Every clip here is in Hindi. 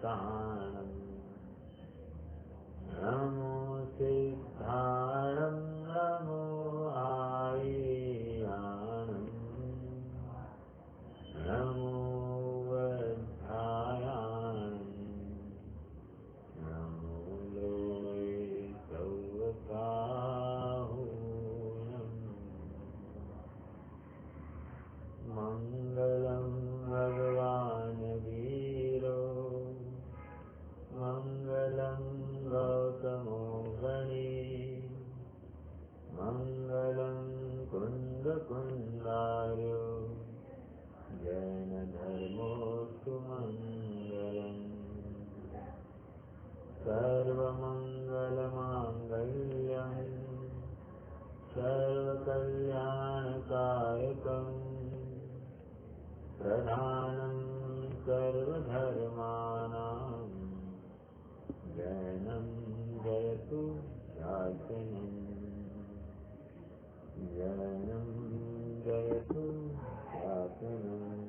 स्थाणम् नमो सिद्धाणम् नमो आय्याणम् नमो वधायाणम् नमो लोये सौकाहुणम् मंगलम भगवान वीरो मंगलम गौतमो गणे मंगलम कुंद कुंदार्यो जैन धर्मोस्तु मंगलम सर्वमंगल मांगल्यम सर्वकल्याणकारकम् प्रधानं सर्वधर्माणां जैनं जयतु शासनम् जैनं जयतु शासनम्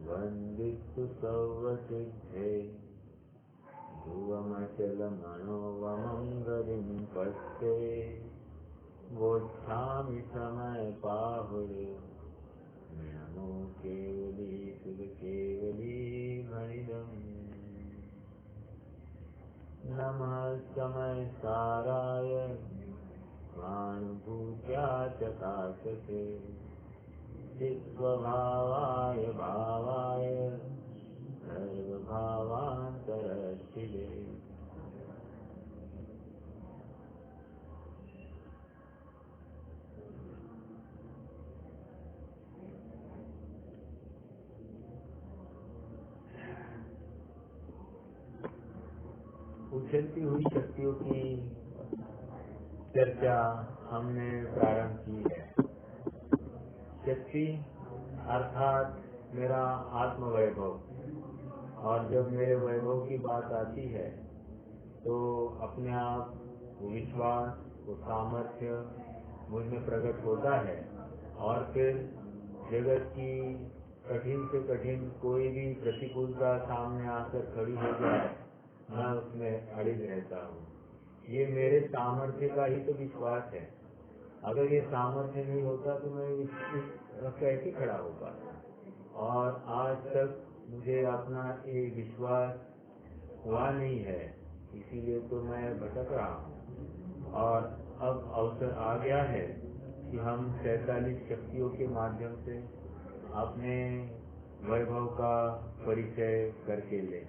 वन्दितु सौवसिद्धे ध्रुवमचलमनोवमङ्गलिं पश्ये वोत्थामि समय पाहुरे नमो केवली सुरकेवली मणिदम् नमः समय साराय स्वानुभूत्या च ताससे चित्स्वभावाय भावाय सर्वभावान्तरस्थिते उछलती हुई शक्तियों की चर्चा हमने प्रारंभ की है। शक्ति अर्थात मेरा आत्म वैभव, और जब मेरे वैभव की बात आती है तो अपने आप वो विश्वास, वो सामर्थ्य मुझ में प्रकट होता है और फिर जगत की कठिन से कठिन कोई भी प्रतिकूलता सामने आकर खड़ी हो जाए, मैं उसमें अड़िग रहता हूँ। ये मेरे सामर्थ्य का ही तो विश्वास है। अगर ये सामर्थ्य नहीं होता तो मैं कैसे खड़ा हो पाता। और आज तक मुझे अपना ये विश्वास हुआ नहीं है, इसीलिए तो मैं भटक रहा हूँ। और अब अवसर आ गया है कि हम 47 शक्तियों के माध्यम से अपने वैभव का परिचय करके लें।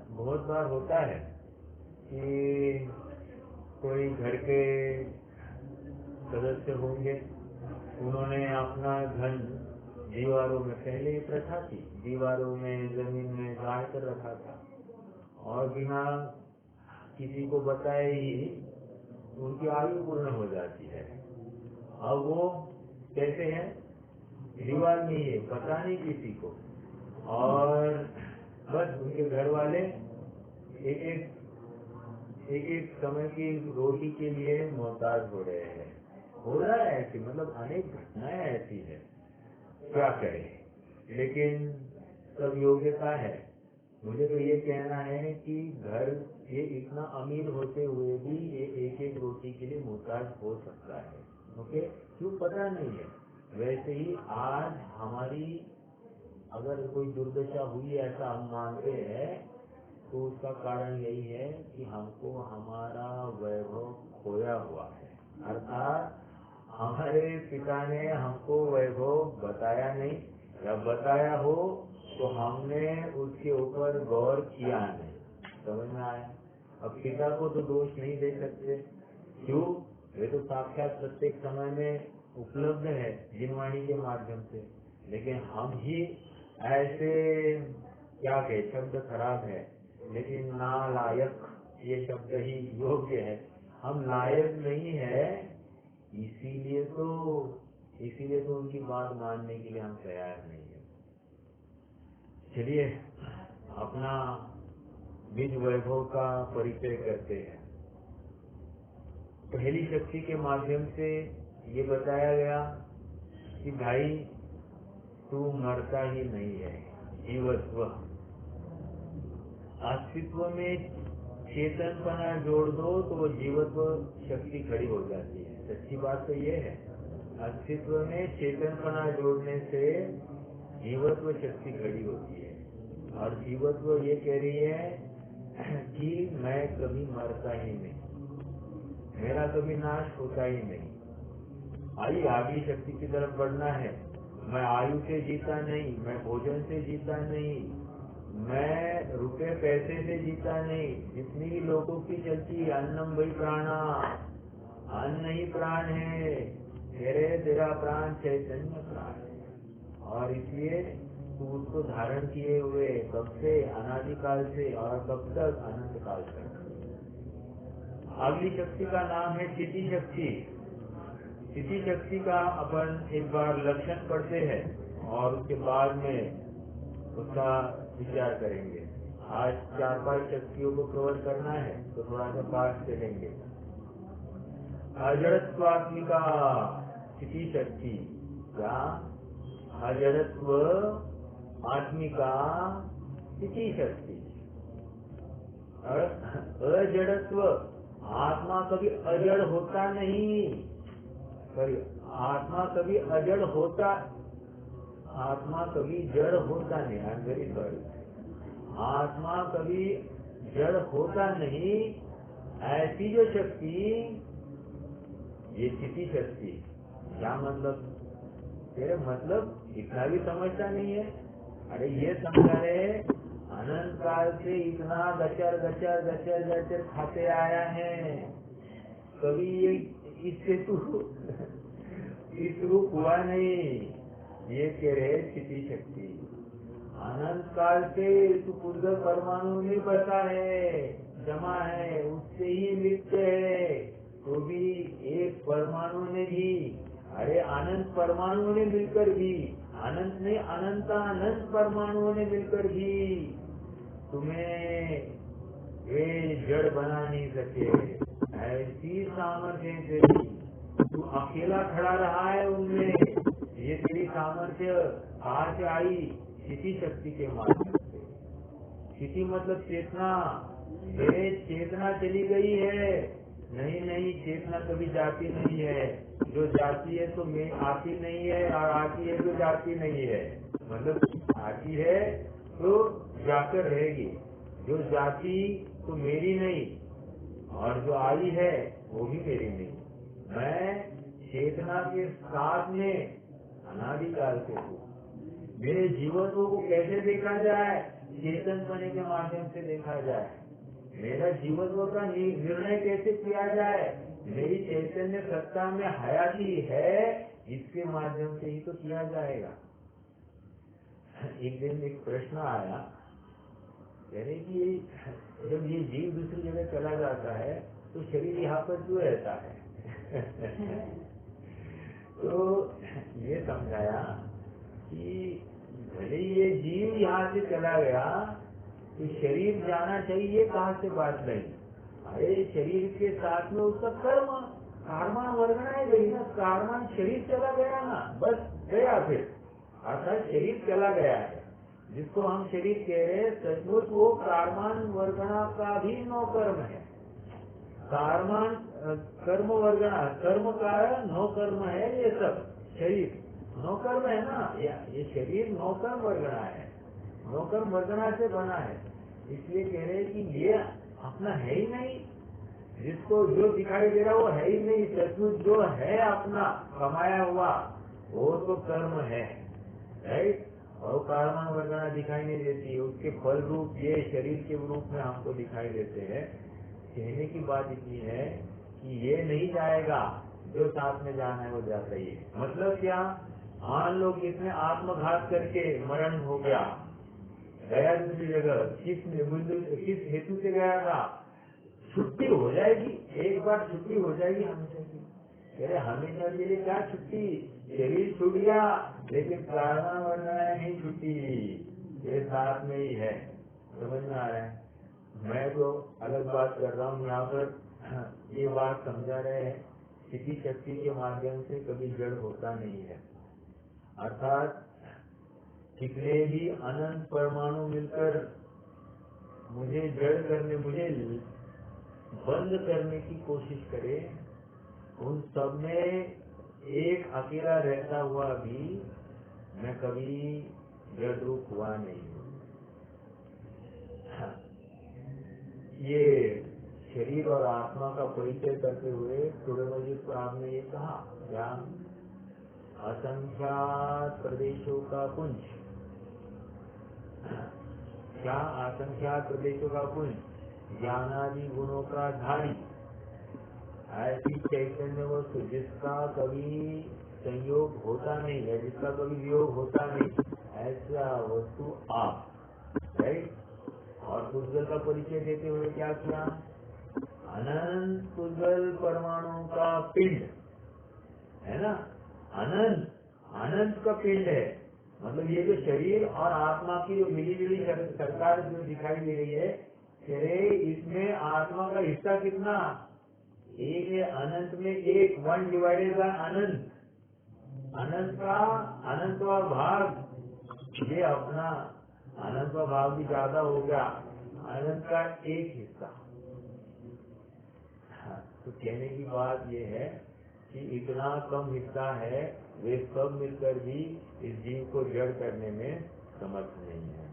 बहुत बार होता है कि कोई घर के सदस्य होंगे, उन्होंने अपना धन दीवारों में, पहले ये प्रथा थी, दीवारों में जमीन में गाड़ कर रखा था और बिना किसी को बताए ही उनकी आयु पूर्ण हो जाती है। अब वो कहते हैं दीवार में ये पता नहीं किसी को, और बस उनके घर वाले एक समय की रोटी के लिए मोहताज हो रहे हैं। हो रहा है ऐसी, मतलब अनेक घटनाएं ऐसी है, क्या करें। लेकिन सब योग्यता है। मुझे तो ये कहना है कि घर ये इतना अमीर होते हुए भी ये एक रोटी के लिए मोहताज हो सकता है। ओके, क्यों पता नहीं है। वैसे ही आज हमारी अगर कोई दुर्दशा हुई ऐसा हम मानते हैं तो उसका कारण यही है कि हमको हमारा वैभव खोया हुआ है। अर्थात हमारे पिता ने हमको वैभव बताया नहीं, या बताया हो तो हमने उसके ऊपर गौर किया नहीं। समझ में आया। अब पिता को तो दोष नहीं दे सकते, क्यों? वे तो साक्षात प्रत्येक समय में उपलब्ध है जिनवाणी के माध्यम से। लेकिन हम ही ऐसे, क्या कहे, शब्द खराब है लेकिन नालायक ये शब्द ही योग्य है। हम लायक नहीं है, इसीलिए तो उनकी बात मानने के लिए हम तैयार नहीं है। चलिए अपना निज वैभव का परिचय करते हैं। पहली शक्ति के माध्यम से ये बताया गया कि भाई तू मरता ही नहीं है। जीवत्व, अस्तित्व में चेतनपना जोड़ दो तो वो जीवत्व शक्ति खड़ी हो जाती है। सच्ची बात तो ये है, अस्तित्व में चेतनपना जोड़ने से जीवत्व शक्ति खड़ी होती है। और जीवत्व ये कह रही है कि मैं कभी मरता ही नहीं, मेरा कभी नाश होता ही नहीं। आगे शक्ति की तरफ बढ़ना है। मैं आयु से जीता नहीं, मैं भोजन से जीता नहीं, मैं रुपए पैसे से जीता नहीं। जितनी भी लोगों की चलती अन्नम वही प्राणा, अन्न ही प्राण है। तेरा प्राण चैतन्य प्राण है और इसलिए तू उसको धारण किए हुए कब से, अनादिकाल से, और कब तक, अनंत काल तक। अगली शक्ति का नाम है चिति शक्ति। चिति शक्ति का अपन एक बार लक्षण पढ़ते हैं और उसके बाद में उसका विचार करेंगे। आज 4-5 शक्तियों को कवर करना है तो थोड़ा सा पास चलेंगे। अजड़त्वात्मिका चिति शक्ति, क्या? अजड़त्व आत्मिका चिति शक्ति। अजड़त्व, आत्मा कभी अजड़ होता नहीं। आत्मा कभी अजड़ होता, आत्मा कभी जड़ होता नहीं। आई एम वेरी सॉरी, आत्मा कभी जड़ होता नहीं। ऐसी जो शक्ति, ये चिति शक्ति। क्या मतलब? तेरे मतलब इतना भी समझता नहीं है। अरे ये समझा रहे, अनंत काल से इतना गचर गचर गचर गचर खाते आया है, कभी ये इससे तू इस रूप हुआ नहीं। ये कह रहे चिति शक्ति। अनंत काल से तू पूर्ण परमाणु में बसा है, जमा है, उससे ही लिप्त है। तो भी एक परमाणु ने भी, अरे अनंत परमाणुओं ने मिलकर भी, अनंत ने अनंत अनंत परमाणुओं ने मिलकर भी तुम्हें वे जड़ बना नहीं सके। ऐसी सामर्थ्य से तू अकेला खड़ा रहा है उनमें। ये तेरी सामर्थ्य कहाँ से आई? चिति शक्ति के माध्यम से। चिति मतलब चेतना। मेरे चेतना चली गई है। नहीं नहीं, चेतना कभी जाती नहीं है। जो जाती है तो मैं आती नहीं है, और आती है तो जाती नहीं है। मतलब आती है तो जाकर रहेगी, जो जाती तो मेरी नहीं, और जो आई है वो भी मेरी नहीं। मैं चेतना के साथ में अनादिकाल से हूँ। मेरे जीवनों को कैसे देखा जाए? चेतन बने के माध्यम से देखा जाए। मेरा जीवत्व का निर्णय कैसे किया जाए? मेरी चैतन्य सत्ता में हयाती है, इसके माध्यम से ही तो किया जाएगा। एक दिन एक प्रश्न आया, यानी कि जब ये जीव दूसरी जगह चला जाता है तो शरीर यहाँ पर क्यों रहता है? तो ये समझाया कि भले ये जीव यहाँ से चला गया तो शरीर जाना चाहिए, कहाँ से बात नहीं। अरे शरीर के साथ में उसका कर्म, कार्मान वर्गना गई ना। कार्मान शरीर चला गया ना, बस गया। फिर अर्थात शरीर चला गया है, जिसको हम शरीर कह रहे हैं, सचमुच वो कार्मान वर्गना का भी नौ कर्म है। कार्मान कर्म वर्गना, कर्म का नौ कर्म है। ये सब शरीर नौ कर्म है ना। ये शरीर नौ कर्म वर्गना है, नौ कर्म वर्गना से बना है। इसलिए कह रहे हैं कि ये अपना है ही नहीं। जिसको जो दिखाई दे रहा वो है ही नहीं। सचमुच जो है अपना कमाया हुआ वो तो कर्म है, राइट। और कार्मान वर्गना दिखाई नहीं देती, उसके फल रूप ये शरीर के रूप में हमको दिखाई देते हैं। कहने की बात इतनी है कि ये नहीं जाएगा, जो साथ में जाना है वो जाता ही है। मतलब क्या? मान लो किसने आत्मघात करके मरण हो गया, गया दूसरी जगह, किस हेतु से गया था? छुट्टी हो जाएगी, एक बार छुट्टी हो जाएगी हमेशा की। अरे हमेशा के लिए क्या छुट्टी? शरीर छूट गया, लेकिन कार्बन वर्णना नहीं छुट्टी, ये साथ में ही है। समझ में आ रहा है? मैं तो अलग बात कर रहा हूँ, यहाँ पर ये बात समझा रहे हैं। चिति शक्ति के माध्यम से कभी जड़ होता नहीं है। अर्थात कितने भी अनंत परमाणु मिलकर मुझे जड़ करने, मुझे बंद करने की कोशिश करे, उन सब में एक अकेला रहता हुआ भी मैं कभी जड़ रूप हुआ नहीं हूँ। ये शरीर और आत्मा का परिचय करते हुए सूर्यमंजित पर आपने ये कहा, क्या असंख्यात प्रदेशों का पुंज, क्या असंख्यात प्रदेशों का पुंज, ज्ञानादि गुणों का धारी, ऐसी चैतन्य वस्तु जिसका कभी संयोग होता नहीं है, जिसका कभी वियोग होता नहीं, ऐसा वस्तु आप, राइट। और पुद्गल का परिचय देते हुए क्या किया, अनंत पुद्गल परमाणु का पिंड है ना, अनंत अनंत का पिंड है। मतलब ये जो शरीर और आत्मा की जो मिली जुली सरकार जो दिखाई दे रही है, अरे इसमें आत्मा का हिस्सा कितना, एक है अनंत में एक, 1 डिवाइडेड बाय अनंत, अनंत का अनंतवा भाग, ये अपना अनंतवा भाग भी ज्यादा हो गया, अनंत का एक हिस्सा। तो कहने की बात ये है कि इतना कम हिस्सा है, वे सब मिलकर भी इस जीव को जड़ करने में समर्थ नहीं है।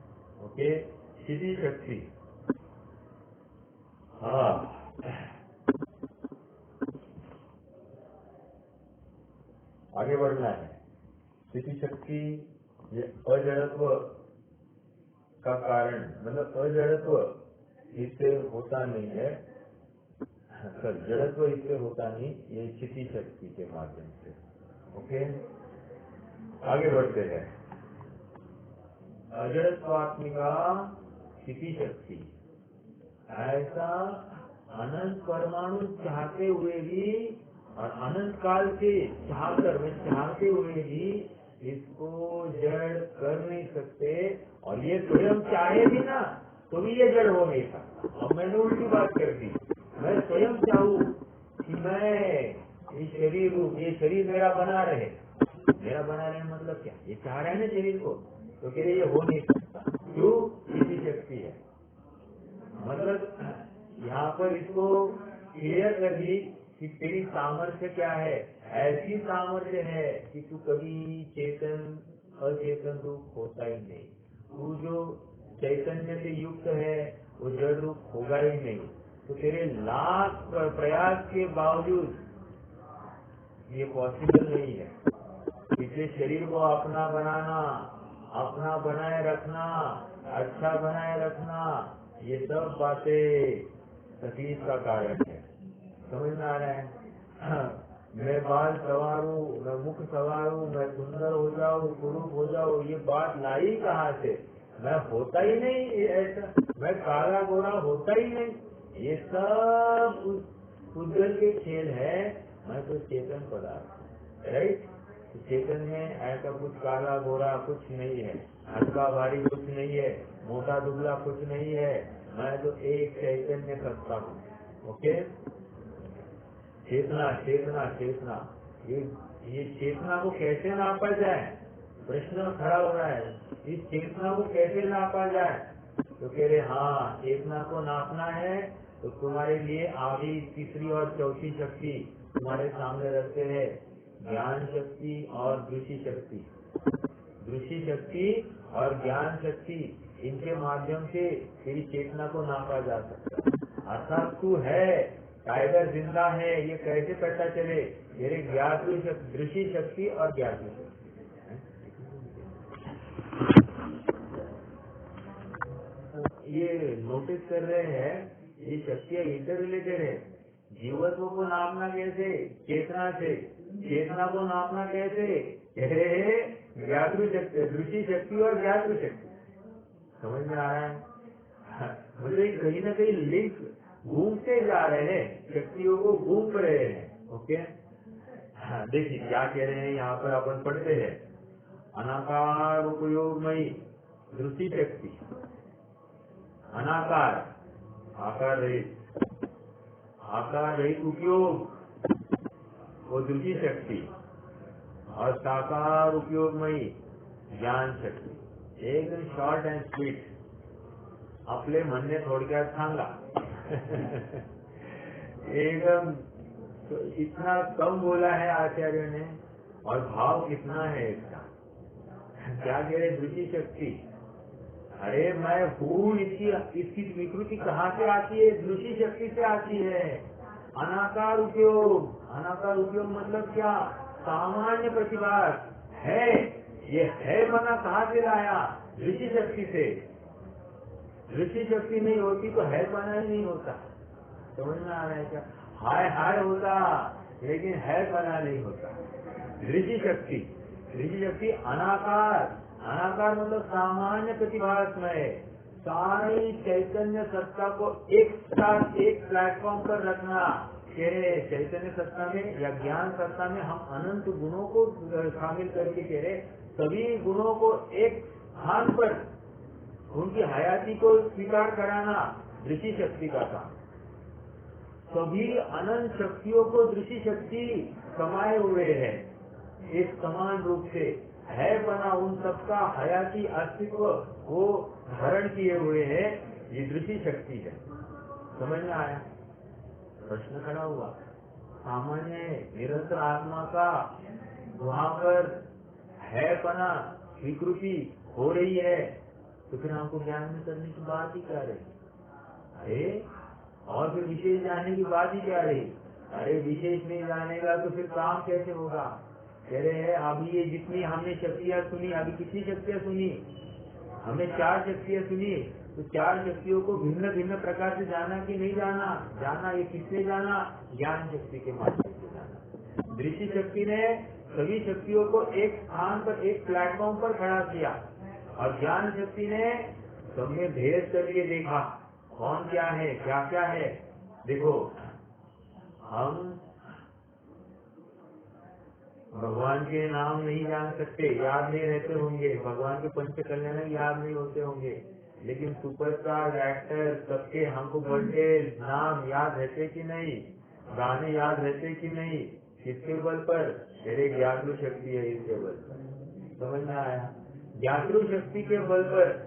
ओके, स्थिति शक्ति, हाँ आगे बढ़ना है। स्थिति शक्ति ये अजड़त्व का कारण, मतलब अजड़त्व इससे होता नहीं है, सर जड़त्व इससे होता नहीं, ये स्थिति शक्ति के माध्यम से। ओके, आगे बढ़ते हैं। अजड़त्वात्मिका स्थिति शक्ति, ऐसा अनंत परमाणु चाहते हुए भी और अनंत काल से चाहते हुए भी इसको जड़ कर नहीं सकते, और ये स्वयं चाहे भी ना तो भी ये जड़ हो नहीं सकता। अब मैंने उल्टी बात कर दी, मैं स्वयं चाहूँ कि मैं ये शरीर मेरा बना रहे, मेरा बना रहे मतलब क्या, ये चाह रहे हैं ना शरीर को, तो कह रहे ये हो नहीं सकता। क्यों, इसी शक्ति है। मतलब यहाँ पर इसको क्लियर कर दी कि तेरी सामर्थ्य क्या है, ऐसी सामर्थ्य है कि तू कभी चेतन अचेतन रूप होता ही नहीं, तू जो चैतन्य से युक्त है वो जड़ रूप होगा ही नहीं। तो तेरे लाख प्रयास के बावजूद ये पॉसिबल नहीं है। इसलिए शरीर को अपना बनाना, अपना बनाए रखना, अच्छा बनाए रखना, ये सब बातें तकलीफ का कारण है। समझ में आ रहा है? मैं बाल संवारूं, मैं मुख संवारूं, मैं सुंदर हो जाऊं, कुरूप हो जाऊं, ये बात लाई कहाँ से, मैं होता ही नहीं ऐसा, मैं काला गोरा होता ही नहीं, ये सब उस उद्गल के खेल है। मैं तो चेतन पदार्थ, राइट। चेतन में ऐसा कुछ काला गोरा कुछ नहीं है, हल्का भारी कुछ नहीं है, मोटा दुबला कुछ नहीं है, मैं तो एक चैतन्य सत्ता हूँ। ओके, चेतना चेतना चेतना, ये चेतना को कैसे नापा जाए, प्रश्न खड़ा हो रहा है, इस चेतना को कैसे नापा जाए। तो कह रहे हाँ, चेतना को नापना है तो तुम्हारे लिए आगे तीसरी और चौथी शक्ति तुम्हारे सामने रखते हैं, ज्ञान शक्ति और दृष्टि शक्ति। दृष्टि शक्ति और ज्ञान शक्ति, इनके माध्यम से तेरी चेतना को नापा जा सकता है। अर्थात तू है, टाइगर जिंदा है, ये कैसे पता चले, मेरे ज्ञात दृष्टि शक्ति और ज्ञान शक्ति। ये नोटिस कर रहे हैं, ये शक्तियाँ इंटर रिलेटेड है। जीवत्व को नापना कैसे, चेतना से, चेतना को नापना कैसे, दृष्टि शक्ति और ज्ञातृ शक्ति। समझ में आ रहा है? मुझे कहीं ना कहीं लिंक घूमते जा रहे हैं, शक्तियों को घूम रहे हैं। ओके, देखिए क्या कह रहे हैं यहाँ पर, अपन पढ़ते हैं। अनाकार उपयोगमयी दृष्टि शक्ति, अनाकार आकार रहित उपयोग वो दृष्टि शक्ति, और साकार उपयोगमयी ज्ञान शक्ति। एकदम शॉर्ट एंड स्वीट, आपले म्हणणे थोडक्यात सांगा। एकदम तो इतना कम बोला है आचार्य ने, और भाव कितना है इसका। क्या कह रहे दृष्टि शक्ति, अरे मैं हूँ, इसकी विकृति कहाँ से आती है? दृष्टि शक्ति से आती है। अनाकार उपयोग, अनाकार उपयोग मतलब क्या? सामान्य प्रतिभास है, ये है बना कहाँ से लाया? दृष्टि शक्ति से। दृष्टि शक्ति नहीं होती तो है बना ही नहीं होता। समझ में आ रहा है क्या? हाय हाय होता लेकिन है बना नहीं होता। दृष्टि शक्ति, दृष्टि शक्ति अनाकार, अनाकार मतलब सामान्य प्रतिभासमय, सारी चैतन्य सत्ता को एक साथ एक प्लेटफॉर्म पर रखना। चैतन्य सत्ता में या ज्ञान सत्ता में हम अनंत गुणों को शामिल करके कह रहे, सभी गुणों को एक स्थान पर उनकी हयाती को स्वीकार कराना दृष्टि शक्ति का काम। सभी अनंत शक्तियों को दृष्टि शक्ति समाये हुए है, एक समान रूप से है बना उन सबका हयाती अस्तित्व वो धारण किए हुए है, ये दृष्टि शक्ति है। समझ में आया? प्रश्न खड़ा हुआ। सामान्य निरंतर आत्मा का वहाँ पर है बना स्वीकृति हो रही है, तो फिर हमको ज्ञान में करने की बात ही क्या रही? अरे और फिर विशेष जानने की बात ही क्या रही? अरे विशेष नहीं जानेगा तो फिर काम कैसे होगा? कह रहे हैं अभी ये जितनी हमने शक्तियाँ सुनी, अभी कितनी शक्तियाँ सुनी? हमने 4 शक्तियाँ सुनी, तो 4 शक्तियों को भिन्न भिन्न प्रकार से जाना कि नहीं जाना? जाना। ये किससे जाना? ज्ञान शक्ति के माध्यम से जाना। दृष्टि शक्ति ने सभी शक्तियों को एक स्थान पर एक प्लेटफॉर्म पर खड़ा किया, और ज्ञान शक्ति ने सबने भेद करके देखा कौन क्या है, क्या क्या है। देखो हम भगवान के नाम नहीं जान सकते, याद नहीं रहते होंगे, भगवान के पंच कल्याण याद नहीं होते होंगे, लेकिन सुपरस्टार एक्टर सबके हमको बर्थडे नाम याद रहते कि नहीं? गाने याद रहते कि नहीं? किसके बल पर? मेरे ज्ञातृ शक्ति है, इसके बल पर। समझ में आया? ज्ञातृ शक्ति के बल पर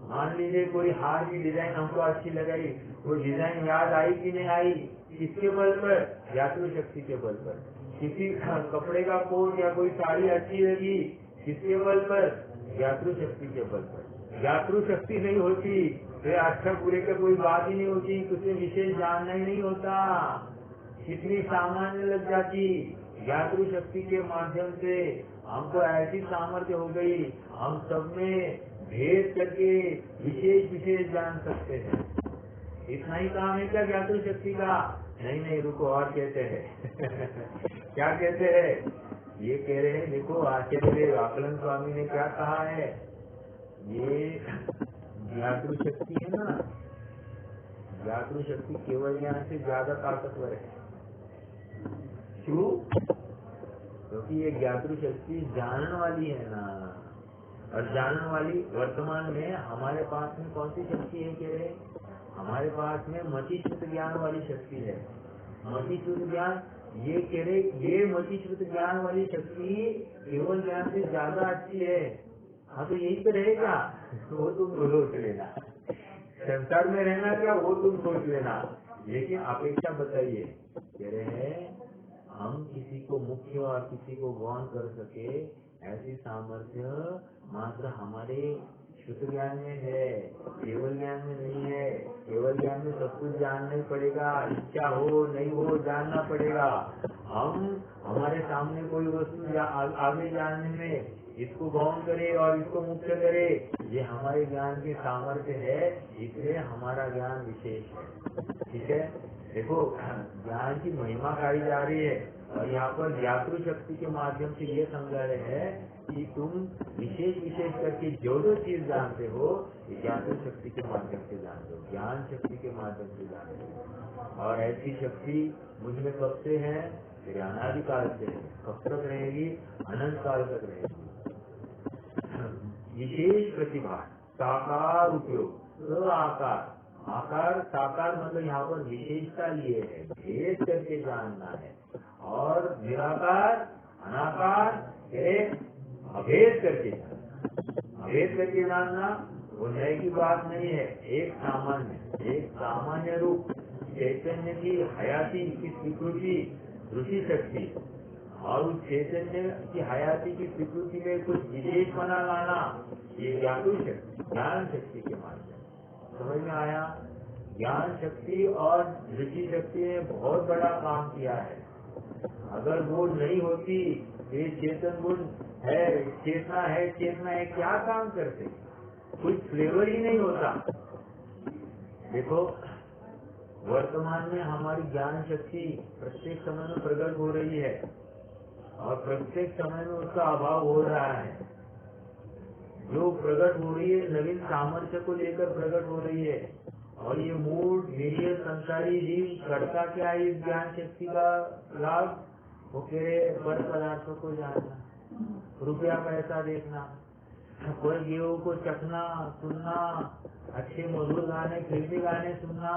मान लीजिए कोई हार की डिजाइन हमको अच्छी लगाई, वो डिजाइन याद आई कि नहीं आई? किसके बल पर? ज्ञातृ शक्ति के बल पर। किसी कपड़े का कोट या कोई साड़ी अच्छी लगी, किसके बल पर? ज्ञातृ शक्ति के बल पर। ज्ञातृ शक्ति नहीं होती तो अच्छा बुरे का कोई बात ही नहीं होती, कुछ विशेष जानना ही नहीं होता, कितनी सामान्य लग जाती। ज्ञातृ शक्ति के माध्यम से हमको ऐसी सामर्थ्य हो गई, हम सब में भेद करके विशेष विशेष जान सकते हैं। इतना ही काम है क्या ज्ञातृ शक्ति का? नहीं नहीं, रुको और कहते हैं। क्या कहते हैं? ये कह रहे हैं, देखो आचार्य आकलन स्वामी ने क्या कहा है, ये ज्ञातृ शक्ति है ना, ज्ञातृ शक्ति केवल ज्ञान से ज्यादा ताकतवर है। क्यों? क्योंकि ये ज्ञातृ शक्ति जानने वाली है ना, और जानने वाली वर्तमान में हमारे पास में कौन सी शक्ति है? कह रहे हमारे पास में मतिश्रुत ज्ञान वाली शक्ति है। मतिश्रुत ज्ञान, ये कह रहे ये मतिश्रुत ज्ञान वाली शक्ति केवल ज्ञान से ज्यादा अच्छी है। हाँ तो यही तो रहेगा, वो तुम सोच लेना। संसार में रहना क्या, वो तुम सोच लेना, लेकिन अपेक्षा बताइए। कह रहे हैं हम किसी को मुख्य और किसी को गौण कर सके ऐसी सामर्थ्य मात्र हमारे शुद्ध ज्ञान में है, केवल ज्ञान में नहीं है। केवल ज्ञान में सब कुछ जानना ही पड़ेगा, इच्छा हो नहीं हो जानना पड़ेगा। हम हमारे सामने कोई वस्तु आगे जानने में इसको गौण करे और इसको मुख्य करे, ये हमारे ज्ञान की सामर्थ्य है, इसलिए हमारा ज्ञान विशेष है। ठीक है, देखो ज्ञान की महिमा गाई जा रही है, और यहाँ पर ज्ञातृ शक्ति के माध्यम से ये समझा रहे हैं कि तुम विशेष विशेष करके जो जो चीज जानते हो, ये ज्ञातृ शक्ति के माध्यम से जानते हो, ज्ञान शक्ति के माध्यम से जानते हो। और ऐसी शक्ति मुझमें कब से है? मेरे अनादिकाल से है। कब तक रहेगी? अनंत काल तक रहेगी। विशेष प्रतिभा, साकार उपयोग, आकार, आकार साकार मतलब यहाँ पर विशेषता लिए है, भेद करके जानना है। और निराकार अनाकार अभेद करके जानना। भेद करके जानना वो नए की बात नहीं है। एक सामान्य रूप चैतन्य की हयाती की स्वीकृति रुचि शक्ति, और उस चैतन्य की हयाती की स्वीकृति में कुछ विशेष बना लाना, ये ज्ञान शक्ति के माध्यम समझ में आया। ज्ञान शक्ति और रुचि शक्ति ने बहुत बड़ा काम किया है। अगर वो नहीं होती, ये चेतन गुण है, चेतना है, क्या काम करते, कुछ फ्लेवर ही नहीं होता। देखो वर्तमान में हमारी ज्ञान शक्ति प्रत्येक समय में प्रकट हो रही है और प्रत्येक समय में उसका अभाव हो रहा है। जो प्रकट हो रही है नवीन सामर्थ्य को लेकर प्रकट हो रही है, और ये मूड निरीह संसारी जीव करता क्या इस ज्ञान शक्ति का लाभ, वो कह पर पदार्थों को जानना, रुपया पैसा देखना, कोई गेहूं को चखना, सुनना, अच्छे मधुर गाने फिल्मी गाने सुनना,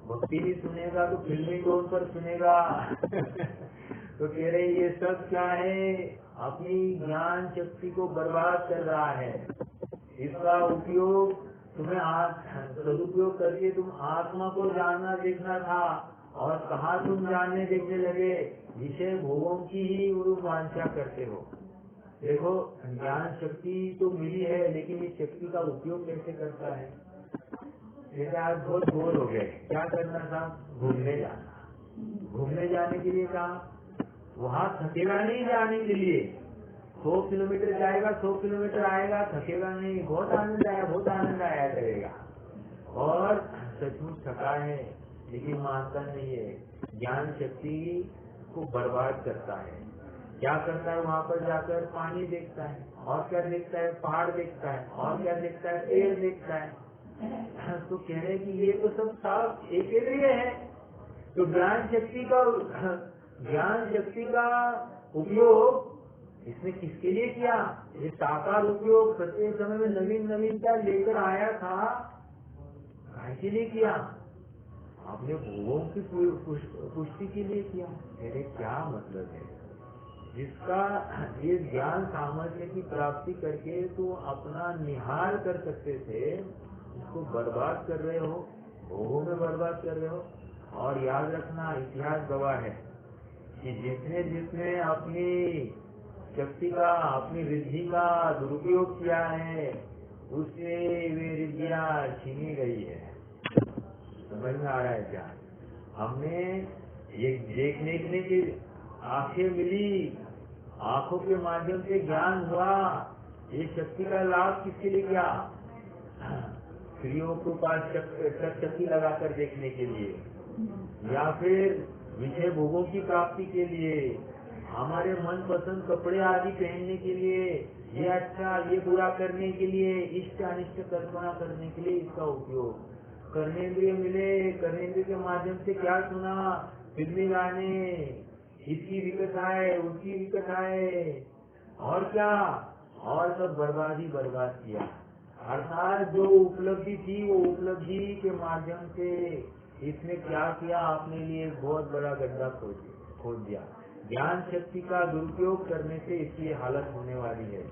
भक्ति भी सुनेगा तो फिल्मी टोन पर सुनेगा तो कह रहे ये सब क्या है, अपनी ज्ञान शक्ति को बर्बाद कर रहा है। इसका उपयोग सदुपयोग करके तुम आत्मा को जानना देखना था, और कहाँ तुम जानने देखने लगे, विषय भोगों की ही वांछा करते हो। देखो ज्ञान शक्ति तो मिली है, लेकिन इस शक्ति का उपयोग कैसे करता है। जैसे आज बहुत बोर हो गए, क्या करना था, घूमने जाने के लिए कहा, वहाँ थकेगा नहीं जाने के लिए, 100 किलोमीटर जाएगा, 100 किलोमीटर आएगा, थकेगा नहीं, बहुत आनंद आया करेगा। और सचमुच थका है लेकिन मानता नहीं है, ज्ञान शक्ति को बर्बाद करता है। क्या करता है, वहाँ पर जाकर पानी देखता है, और क्या देखता है, पहाड़ देखता है, और क्या देखता है, पेड़ देखता है। तो कह रहे कि ये तो सब साफ एक लिए है। तो ज्ञान शक्ति का उपयोग इसने किसके लिए किया, ये साकार उपयोग प्रत्येक समय में नवीन नवीनता लेकर आया था, के लिए किया, आपने भोगों की पुष्टि के लिए किया। मेरे क्या मतलब है, जिसका ये ज्ञान सामर्थ्य की प्राप्ति करके तो अपना निहार कर सकते थे, इसको बर्बाद कर रहे हो, भोगों में बर्बाद कर रहे हो। और याद रखना, इतिहास गवाह है कि जिसने अपनी शक्ति का, अपनी रिद्धि का दुरुपयोग किया है, उससे वे रिद्धियां छीनी गई है। समझ में आ रहा है क्या? हमने ये देखने की आंखें मिली, आंखों के माध्यम से ज्ञान हुआ, ये शक्ति का लाभ किसके लिए किया? स्त्रियों के पास शक्ति लगाकर देखने के लिए, या फिर विषय भोगों की प्राप्ति के लिए, हमारे मन पसंद कपड़े आदि पहनने के लिए, ये अच्छा ये बुरा करने के लिए, इष्ट अनिष्ट कल्पना करने के लिए इसका उपयोग। कर्मेंद्रिय मिले, कर्मेंद्रिय के माध्यम से क्या सुना, फिल्मी गाने, इसकी विकथाएं, उसकी विकथाएं, और क्या, और सब बर्बादी बर्बाद किया। अर्थात जो उपलब्धि थी, वो उपलब्धि के माध्यम से इसने क्या किया, अपने लिए बहुत बड़ा गड्ढा खोद दिया। ज्ञान शक्ति का दुरुपयोग करने से इसकी हालत होने वाली है।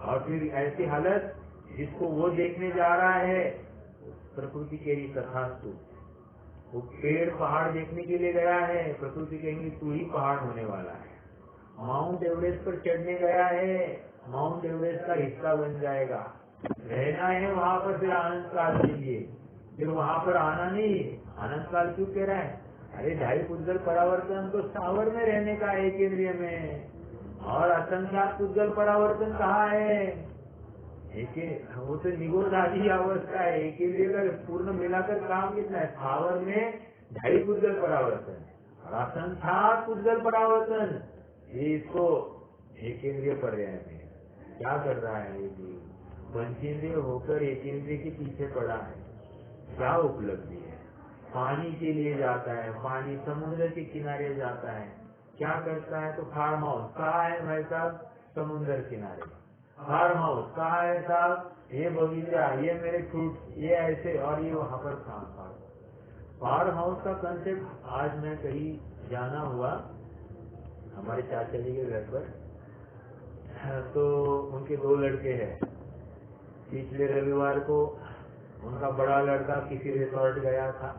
और फिर ऐसी हालत जिसको वो देखने जा रहा है, प्रकृति कहेगी तथास्तु। वो पेड़ पहाड़ देखने के लिए गया है, प्रकृति कहेंगी तू ही पहाड़ होने वाला है। माउंट एवरेस्ट पर चढ़ने गया है, माउंट एवरेस्ट का हिस्सा बन जाएगा। रहना है वहाँ पर फिर अनंत काल के लिए, फिर वहाँ पर आना नहीं। अनंत काल क्यों कह रहा है? अरे 2.5 पुद्गल परावर्तन तो स्थावर में रहने का है, केंद्रीय में, और असंख्यात पुद्गल परावर्तन कहाँ है? वो तो निगोध आदि अवस्था है। एक केंद्रीय का पूर्ण मिलाकर काम कितना है? स्थावर में 2.5 पुद्गल परावर्तन और असंख्यात पुद्गल परावर्तन, ये इसको एक केंद्रीय पर्याय में क्या कर रहा है? ये जीव पंचेंद्रिय होकर एक केंद्रीय के पीछे पड़ा है। क्या उपलब्धि है? पानी के लिए जाता है, पानी समुद्र के किनारे जाता है, क्या करता है? तो फार्म हाउस कहाँ है भाई साहब? समुद्र किनारे। फार्म हाउस कहाँ है साहब? ये बगीचा, ये मेरे फ्रूट, ये ऐसे, और ये वहाँ पर फार्म हाउस का कंसेप्ट। आज मैं कहीं जाना हुआ हमारे चाचा जी के घर पर, तो उनके 2 लड़के हैं, पिछले रविवार को उनका बड़ा लड़का किसी रिसोर्ट गया था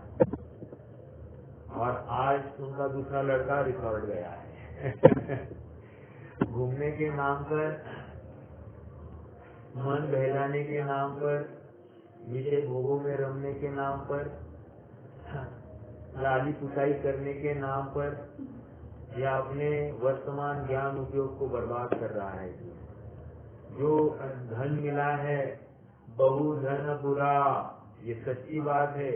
और आज उनका दूसरा लड़का रिसोर्ट गया है। घूमने के नाम पर, मन बहलाने के नाम पर, विषय भोगों में रमने के नाम पर, लाली पुताई करने के नाम पर, या अपने वर्तमान ज्ञान उपयोग को बर्बाद कर रहा है। जो धन मिला है, बहु धन बुरा, ये सच्ची बात है।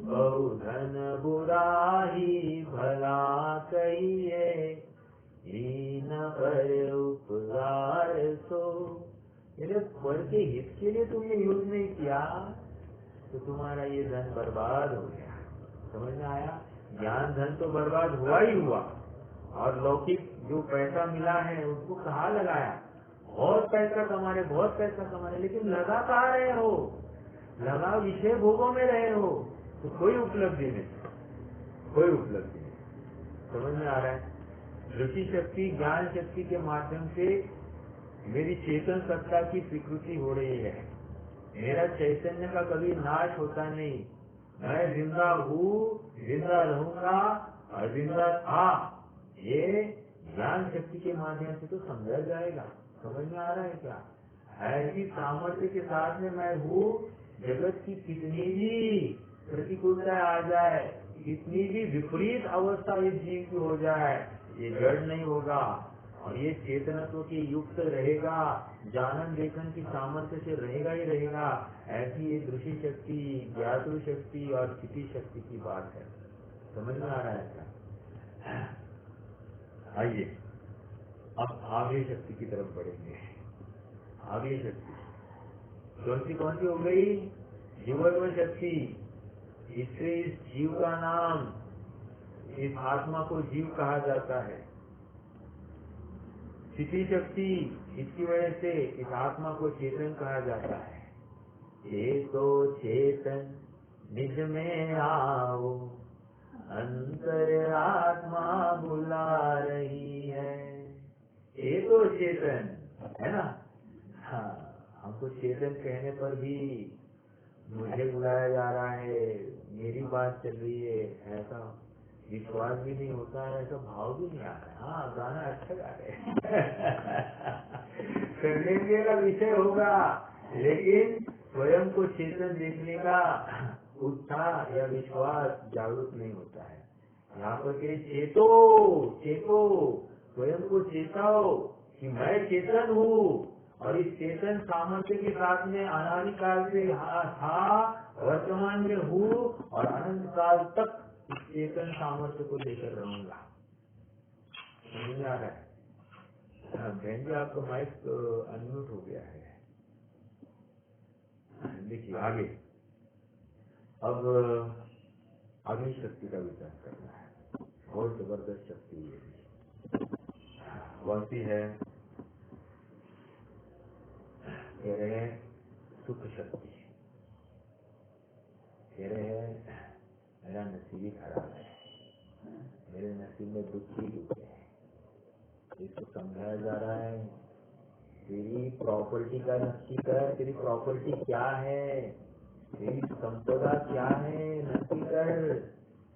बहु धन बुरा ही भला कहिए, हीन पर उपकार सो। मेरे पर के हित के लिए तुमने यूज नहीं किया तो तुम्हारा ये धन बर्बाद हो गया। समझ में आया? ज्ञान धन तो बर्बाद हुआ ही हुआ, और लौकिक जो पैसा मिला है उसको कहाँ लगाया? बहुत पैसा कमा रहे, बहुत पैसा कमा रहे, लेकिन लगा कहाँ रहे हो? लगा विषय भोगों में रहे हो, तो कोई उपलब्धि नहीं, कोई उपलब्धि नहीं। समझ में आ रहा है? दृष्टि शक्ति, ज्ञान शक्ति के माध्यम से मेरी चेतन सत्ता की स्वीकृति हो रही है। मेरा चैतन्य का कभी नाश होता नहीं। मैं जिंदा हूँ, जिंदा रहूंगा और जिंदा था। ये ज्ञान शक्ति के माध्यम से तो समझा जाएगा। समझ में आ रहा है क्या? ऐसी सामर्थ्य के साथ में मैं हूँ, जगत की कितनी भी प्रतिकूलता आ जाए, कितनी भी विपरीत अवस्था इस जीव की हो जाए, ये जड़ नहीं होगा और ये चेतनत्व के युक्त रहेगा, जानन देखन की सामर्थ्य से रहेगा ही रहेगा। ऐसी ये दृष्टि शक्ति, ज्ञातृ शक्ति और स्थिति शक्ति की बात है। समझ में आ रहा है क्या? आइए अब आगे शक्ति की तरफ बढ़ेंगे। आगे शक्ति कौन सी हो गई? जीवत्व शक्ति। इससे इस जीव का नाम, इस आत्मा को जीव कहा जाता है। स्थिति शक्ति, इसकी वजह से इस आत्मा को चेतन कहा जाता है। चेतो चेतन निज में आओ, अंतर आत्मा बुला रही है। चेतो चेतन है ना? हाँ, हमको चेतन कहने पर भी मुझे बुलाया जा रहा है, मेरी बात चल रही है, ऐसा विश्वास भी नहीं होता है, ऐसा भाव भी नहीं आता है। हाँ, गाना अच्छा गा रहे करने का विषय होगा, लेकिन स्वयं को चेतन देखने का उत्साह या विश्वास जागरूक नहीं होता है। यहाँ पर के चेतो, चेतो, स्वयं को चेताओ कि मैं चेतन हूँ, और इस चेतन सामर्थ्य के साथ में अनादिकाल से था, वर्तमान में हूँ और अनंत काल तक इस चेतन सामर्थ्य को लेकर रहूंगा। समझ में आ रहा है? बहन जी, आपका माइक अनम्यूट हो गया है। देखिए आगे, अब आगे शक्ति का विचार करना है। बहुत जबरदस्त शक्ति है। कौन सी है? कह रहे हैं सुख शक्ति। कह रहे हैं मेरा नसीब ही खराब है, मेरे नसीब में दुख ही दुख है। इसको समझाया जा रहा है, तेरी प्रॉपर्टी का नक्की कर, तेरी प्रॉपर्टी क्या है, तेरी संपदा क्या है, नक्की कर।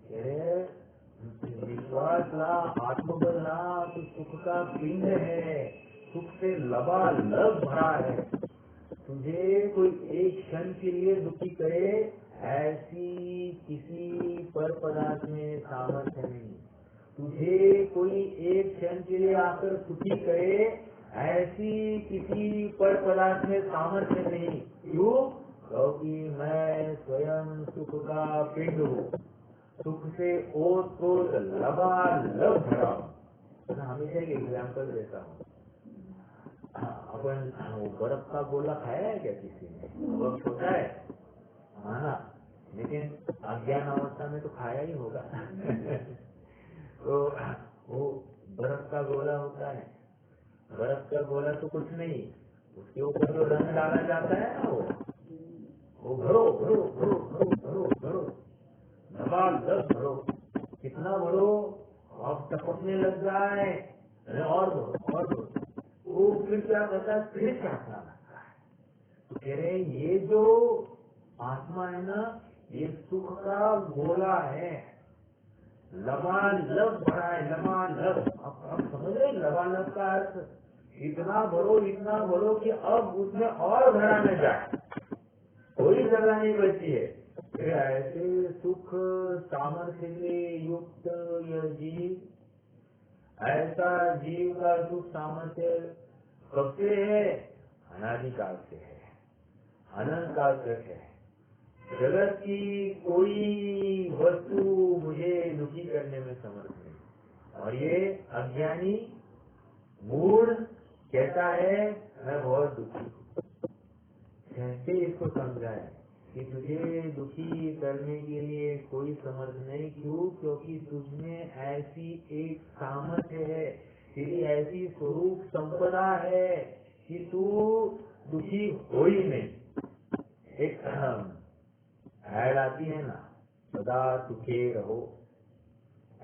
कह रहे विश्वास ला, आत्मबल ला, तो सुख का पिंड है, सुख से लबालब भरा है। तुझे कोई एक क्षण के लिए दुखी करे, ऐसी किसी पर पदार्थ में सामर्थ्य नहीं। तुझे कोई एक क्षण के लिए आकर सुखी करे, ऐसी किसी पर पदार्थ में सामर्थ्य नहीं। क्यों? क्योंकि मैं स्वयं सुख का पिंड हूँ, सुख से ओत प्रोत लबालब भरा हूँ। मैं हमेशा एक एग्जाम्पल देता हूँ। अपन वो बर्फ का गोला खाया है क्या किसी ने? बर्फ होता है ना, लेकिन अज्ञान अवस्था में तो खाया ही होगा। तो वो बर्फ का गोला होता है। बर्फ का गोला तो कुछ नहीं, उसके ऊपर जो रंग डाला जाता है ना, वो भरो भरो भरो भरो भरो भरो, लबालब भरो। कितना भरो? आप टपकने लग जाए, और भरो और भरो। वो फिर क्या करता है? फिर क्या लगता है? तो कह रहे ये जो आत्मा है ना, ये सुख का गोला है, लबालब भरा है, लबालब। अब समझ रहे लबालब का अर्थ? इतना भरो कि अब उसमें और भरा न जाए, कोई जगह नहीं बची है। फिर ऐसे सुख सामर्थ्य से युक्त यह जीव, ऐसा जीव का सुख सामर्थ्य कब से है? अनादिकाल से है, अनंत काल तक है। जगत की कोई वस्तु मुझे दुखी करने में समर्थ नहीं। और ये अज्ञानी मूढ़ कहता है मैं बहुत दुखी हूँ। कैसे इसको समझाए कि तुझे दुखी करने के लिए कोई समर्थ नहीं। क्यों? क्योंकि तुझमें ऐसी एक सामर्थ्य है, तेरी ऐसी स्वरूप संपदा है कि तू दुखी हो ही नहीं। एक ऐड आती है ना, सदा सुखे रहो,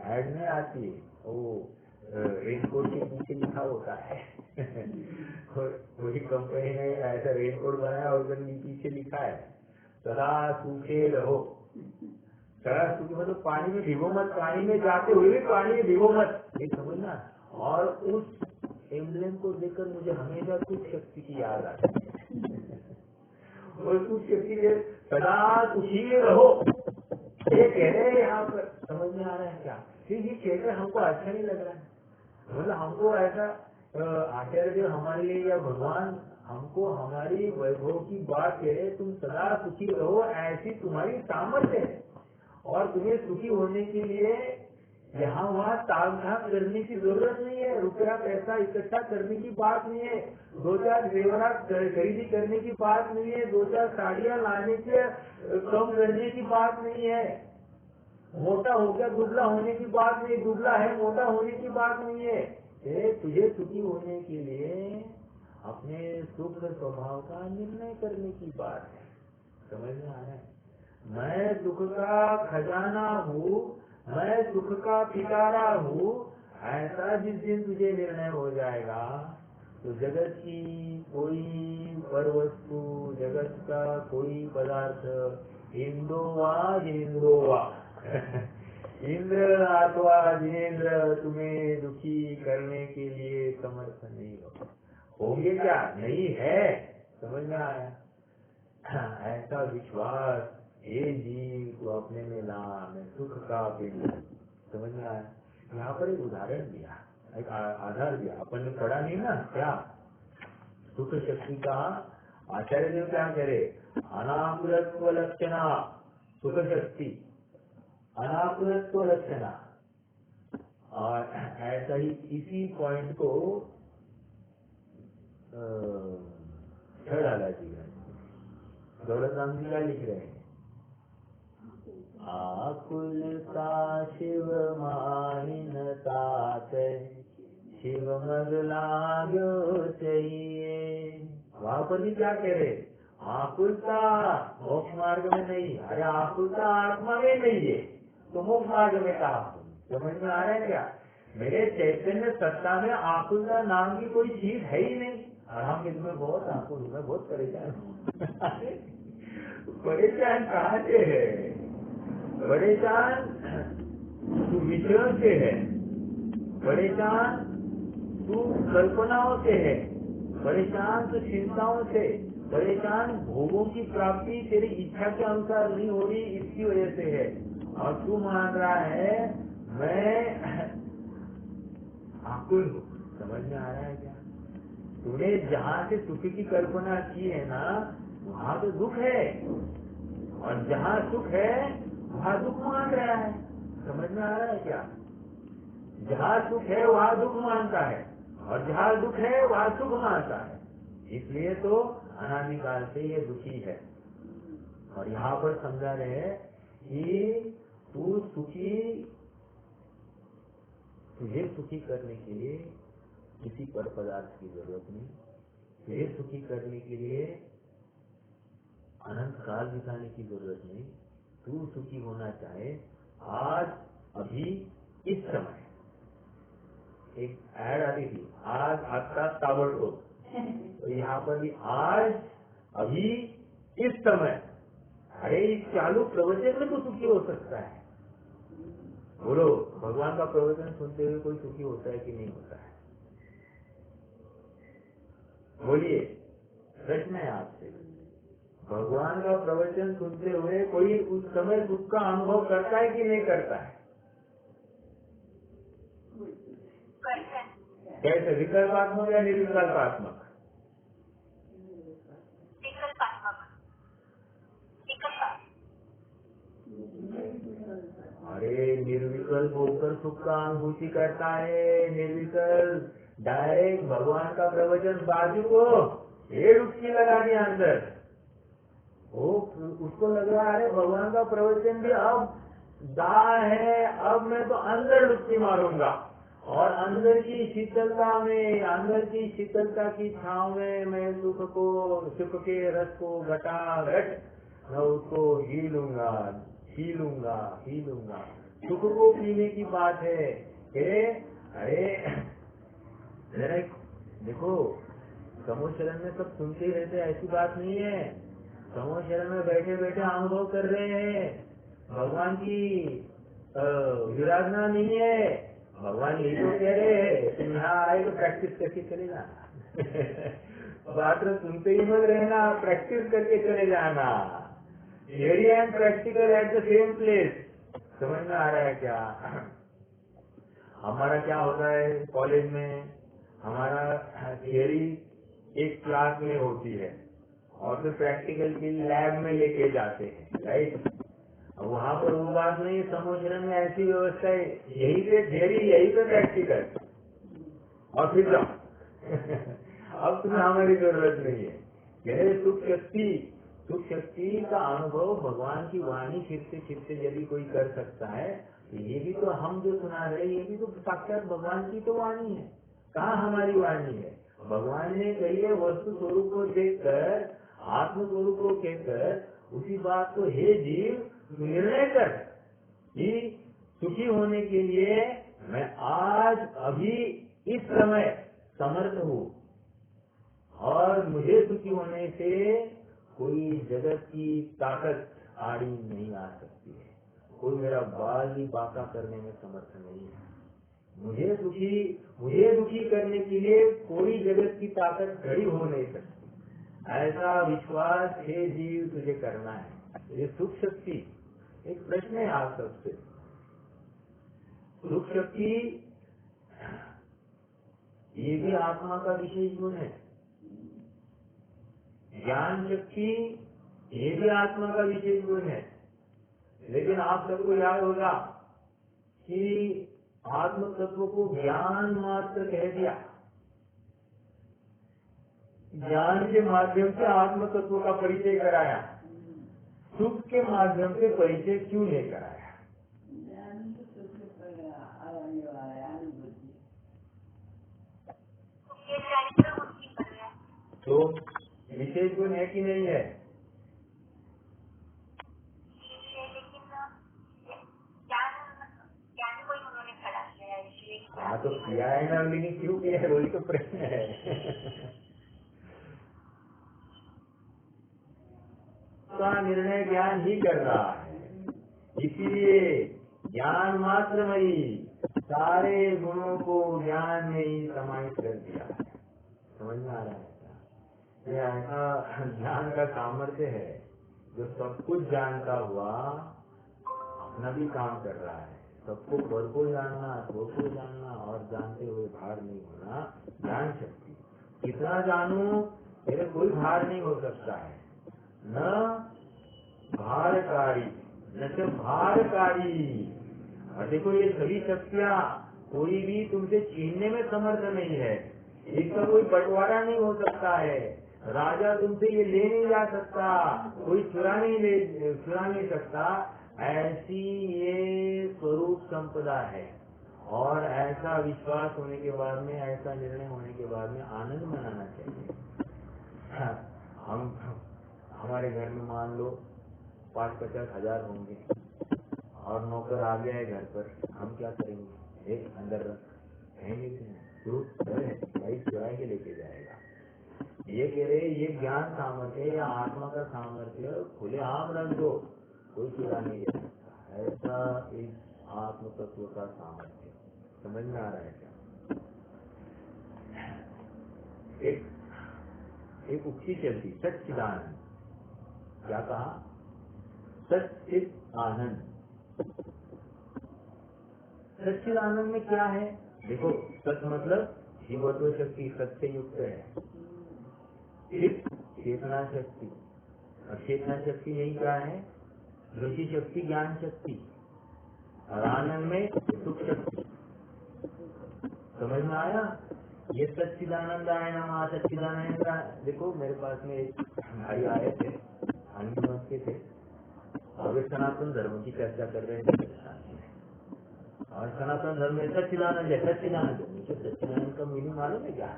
ऐड में आती है, वो रेनकोट के पीछे लिखा होता है कोई कंपनी ने ऐसा रेनकोट बनाया और उसके पीछे लिखा है सदा सूखे रहो। सदा सूखे मतलब पानी में भिगो मत, पानी में जाते हुए भी पानी में भिगो मत, ये समझना। और उस एम्ब्लेम को देखकर मुझे हमेशा सुख शक्ति की याद आती है और सुख शक्ति के सदा सुखी रहो ये कह रहे हैं। यहाँ पर समझ में आ रहा है क्या? ये कह रहे हमको अच्छा नहीं लग रहा है, मतलब हमको ऐसा आचार्य देव हमारे लिए या भगवान हमको हमारी वैभव की बात कह रहे, तुम सदा सुखी रहो, ऐसी तुम्हारी सामर्थ्य है। और तुम्हें सुखी होने के लिए यहाँ वहाँ ताम झाम करने की जरूरत नहीं है, रुपया पैसा इकट्ठा करने की बात नहीं है, 2-4 जेवरात खरीदी करने की बात नहीं है, 2-4 साड़ियाँ लाने के कम करने की बात नहीं है, मोटा हो गया दुबला होने की बात नहीं, दुबला है मोटा होने की बात नहीं है। तुझे सुखी होने के लिए अपने सुख स्वभाव का निर्णय करने की बात है। समझ में आ रहा है? मैं सुख का खजाना हूँ, मैं सुख का पिटारा हूँ, ऐसा जिस दिन तुझे निर्णय हो जाएगा तो जगत की कोई पर वस्तु, जगत का कोई पदार्थ इंद्रोवा जिनेन्द्रोवा इंद्र अथवा जिनेन्द्र तुम्हें दुखी करने के लिए समर्थ नहीं होंगे। क्या नहीं है? समझ में आया? ऐसा विश्वास ये जीव को अपने में ला, मैं सुख का पिंड। समझ में आया? यहाँ पर एक उदाहरण दिया, एक आधार दिया, अपन ने पढ़ा नहीं ना क्या? सुख शक्ति का आचार्य देव क्या करे? अनाकुलत्व लक्षणा सुख शक्ति, अनाकुलत्व लक्षणा। और ऐसा ही इसी पॉइंट को डाला जी दौलत राम जी क्या लिख रहे हैं? आकुलता शिव माहिनतात शिव मग लागो चाहिए। वहां पर भी क्या कह रहे? आकुलता मोक्ष मार्ग में नहीं। अरे आकुलता आत्मा में नहीं है तो मोक्ष मार्ग में कहा? समझ में आ रहा है क्या? मेरे चैतन्य सत्ता में आकुलता नाम की कोई चीज है ही नहीं। और हम इसमें बहुत आकुल हूँ, मैं बहुत परेशान हूँ परेशान कहाँ से है? परेशान तू विचरण से है, परेशान तू कल्पनाओं से है, परेशान तू चिंताओं से, परेशान भोगों की प्राप्ति तेरी इच्छा के अनुसार नहीं हो रही इसकी वजह से है। और तू मान रहा है मैं आकुल हूँ। समझ में आ रहा है क्या? तूने जहाँ से सुख की कल्पना की है ना, वहाँ तो दुख है, और जहाँ सुख है वहाँ दुख मान रहा है। समझ में आ रहा है क्या? जहाँ सुख है वहाँ दुख मानता है, और जहाँ दुख है वहाँ सुख मानता है। इसलिए तो अनादिकाल से ये दुखी है। और यहाँ पर समझा रहे हैं कि तू सुखी, तुझे सुखी करने के लिए किसी पर पदार्थ की जरूरत नहीं। तुझे सुखी करने के लिए अनंत काल बिताने की जरूरत नहीं। तू सुखी होना चाहे आज, अभी, इस समय। एक ऐड आती थी, आज आपका ताबड़तोड़। तो यहाँ पर भी आज अभी इस समय, अरे इस चालू प्रवचन में तो सुखी हो सकता है। बोलो, भगवान का प्रवचन सुनते हुए कोई सुखी होता है कि नहीं होता है? बोलिए, प्रश्न है आपसे। भगवान का प्रवचन सुनते हुए कोई उस समय सुख का अनुभव करता है कि नहीं करता है? कैसे, विकल्पात्मक या निर्विकल्पात्मक? अरे निर्विकल्प होकर सुख का अनुभूति करता है। निर्विकल्प डायरेक्ट भगवान का प्रवचन बाजू को ये डुबकी लगा दिया अंदर, वो उसको लग रहा है भगवान का प्रवचन भी अब दाह है, अब मैं तो अंदर डुबकी मारूंगा और अंदर की शीतलता में, अंदर की शीतलता की छांव में मैं सुख के रस को घटाघट मैं उसको ही लूंगा। सुख को पीने की बात है। अरे जरा देखो, समूह शरण में सब सुनते ही रहते, ऐसी बात नहीं है। समूह शरण में बैठे बैठे अनुभव कर रहे हैं, भगवान की विराधना नहीं है। भगवान यही तो कह रहे हैं, तुम यहाँ आए तो प्रैक्टिस करके चले जाना। बात तो सुनते ही मत रहना, प्रैक्टिस करके चले जाना। Theory and practical at the same place. समझ में आ रहा है क्या? हमारा क्या होता है कॉलेज में, हमारा थियरी एक क्लास में होती है और फिर प्रैक्टिकल की लैब में लेके जाते हैं, राइट? वहाँ पर वो बात नहीं, समूह शरण में ऐसी व्यवस्था है, यही पे थियरी, यही पे प्रैक्टिकल और फिर जाओ। अब तुम्हें हमारी जरूरत नहीं है। यह सुख शक्ति का अनुभव भगवान की वाणी फिरते यदि कोई कर सकता है, तो ये भी तो हम जो सुना रहे, ये भी तो साक्षात भगवान की तो वाणी है। कहाँ हमारी वाणी है? भगवान ने कही है, वस्तु स्वरूप को देखकर, आत्म स्वरूप को कहकर उसी बात को, हे जीव निर्णय कर कि सुखी होने के लिए मैं आज अभी इस समय समर्थ हूँ और मुझे सुखी होने से कोई जगत की ताकत आड़ी नहीं आ सकती है, कोई मेरा बाल भी बांका करने में समर्थ नहीं है। मुझे दुखी करने के लिए कोई जगत की ताकत खड़ी हो नहीं सकती। ऐसा विश्वास हे जीव तुझे करना है। ये सुख शक्ति, एक प्रश्न है आप सबसे, सुख शक्ति ये भी आत्मा का विशेष गुण है। ज्ञान शक्ति ये भी आत्मा का विशेष गुण है। लेकिन आप सबको याद होगा कि आत्म तत्व को ज्ञान मात्र कह दिया। ज्ञान के माध्यम से आत्म तत्व का परिचय कराया, सुख के माध्यम से परिचय क्यों नहीं कराया? तो विशेष गुण है कि नहीं है? हाँ तो किया है ना, लेकिन क्यों किया है वही तो प्रश्न है। का निर्णय ज्ञान ही कर रहा है, इसीलिए ज्ञान मात्रमयी सारे गुणों को ज्ञान में ही समाहित कर दिया। समझ में आ रहा है? ये ऐसा ज्ञान का सामर्थ्य है जो सब कुछ जानता हुआ अपना भी काम कर रहा है। सबको पर को जानना, थोड़ को जानना और जानते हुए भार नहीं होना, ज्ञान शक्ति। कितना जानू मेरे कोई भार नहीं हो सकता है, न भारकारी न तो भारकारी। और देखो ये सभी शक्तियाँ कोई भी तुमसे छीनने में समर्थ नहीं है, इसका कोई बंटवारा नहीं हो सकता है। राजा तुमसे ये ले नहीं जा सकता, कोई चुरा नहीं सकता। ऐसी ये स्वरूप संपदा है। और ऐसा विश्वास होने के बाद में, ऐसा निर्णय होने के बाद में आनंद मनाना चाहिए। हम हमारे घर में मान लो 50-50 हजार होंगे और नौकर आ गया है घर पर, हम क्या करेंगे? एक अंदर रख, कहेंगे क्यों? भाई चुरा के लेके जाएगा। ये कह रहे ये ज्ञान सामर्थ्य या आत्मा का सामर्थ्य खुले आम रख दो, कोई चुरा नहीं जा सकता। ऐसा इस आत्म तत्व का सामर्थ्य समझ में आ रहा है क्या? एक उक्ति चलती, सच्चिदानंद। क्या कहा? सच्चिद आनंद। सच्चिदानंद में क्या है? देखो, सच मतलब जीवत्व शक्ति सत्य युक्त है, चेतना शक्ति, और चेतना शक्ति यही क्या है? दृष्टि शक्ति, ज्ञान शक्ति, और आनंद में सुख शक्ति। समझ में आया? ये सच्चिदानंद आए ना, सच्चिदानंद का देखो, मेरे पास में एक भाई आए थे, आनंद के थे, और वे सनातन धर्म की चर्चा कर रहे थे, और सनातन धर्म में सच्चिदानंद है, सच्चिदानंद है। मुझे सच्चिदानंद का मीनिंग मालूम है क्या?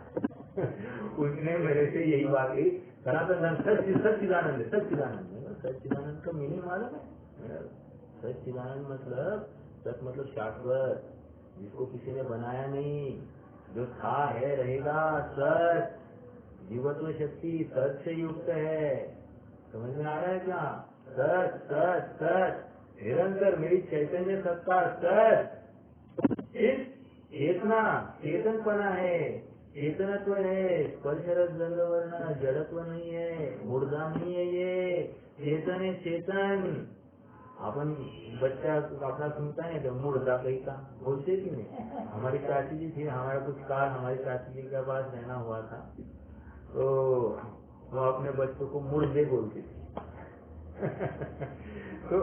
उसने मेरे से यही बात की, सनातन धर्म सच्चिदानंद है, सच्चिदानंद। सच्चिदानंद का मीनिंग मालूम है? सच्चिदानंद मतलब सच मतलब शाश्वत, जिसको किसी ने बनाया नहीं, जो था है रहेगा, सच, जीवत्व शक्ति सच से युक्त है। समझ में आ रहा है क्या? सच सच सच, निरंतर मेरी चैतन्य सत्ता सच, इस चेतना चेतनपना है, चेतनत्व है, स्पर्शरस गंध वर्ण जड़त्व नहीं है, मुर्दा नहीं है, ये चेतन है, चेतन। अपन बच्चा अपना सुनता है तो मुर्दा कहीं का बोलते कि नहीं? हमारी चाची जी थी, हमारा कुछ काल हमारी चाची जी के पास रहना हुआ था, तो वो अपने बच्चों को मुर्दे बोलती थी। तो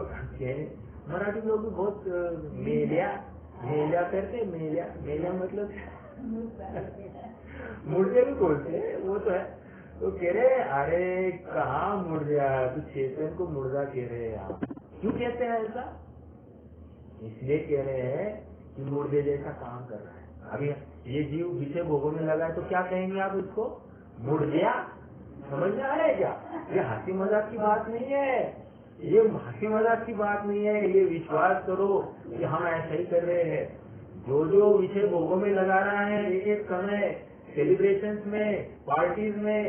मराठी लोग भी बहुत मेलिया मेलिया करते, मेलिया मतलब मुर्दे भी बोलते हैं, वो तो है। तो कह रहे अरे कहाँ मुर्दा, तो चेतन को मुर्दा कह रहे हैं आप। क्यों कहते हैं ऐसा? इसलिए कह रहे हैं कि मुर्दे जैसा काम कर रहा है। अभी ये जीव विषय भोगों में लगा है तो क्या कहेंगे आप इसको? मुर्दिया। समझ में आ रहा है क्या? ये हंसी मजाक की बात नहीं है, ये हंसी मजाक की बात नहीं है। ये विश्वास करो कि हम ऐसा ही कर रहे हैं। जो जो विषय भोगों में लगा रहा है, एक एक समय सेलिब्रेशन में, पार्टीज में,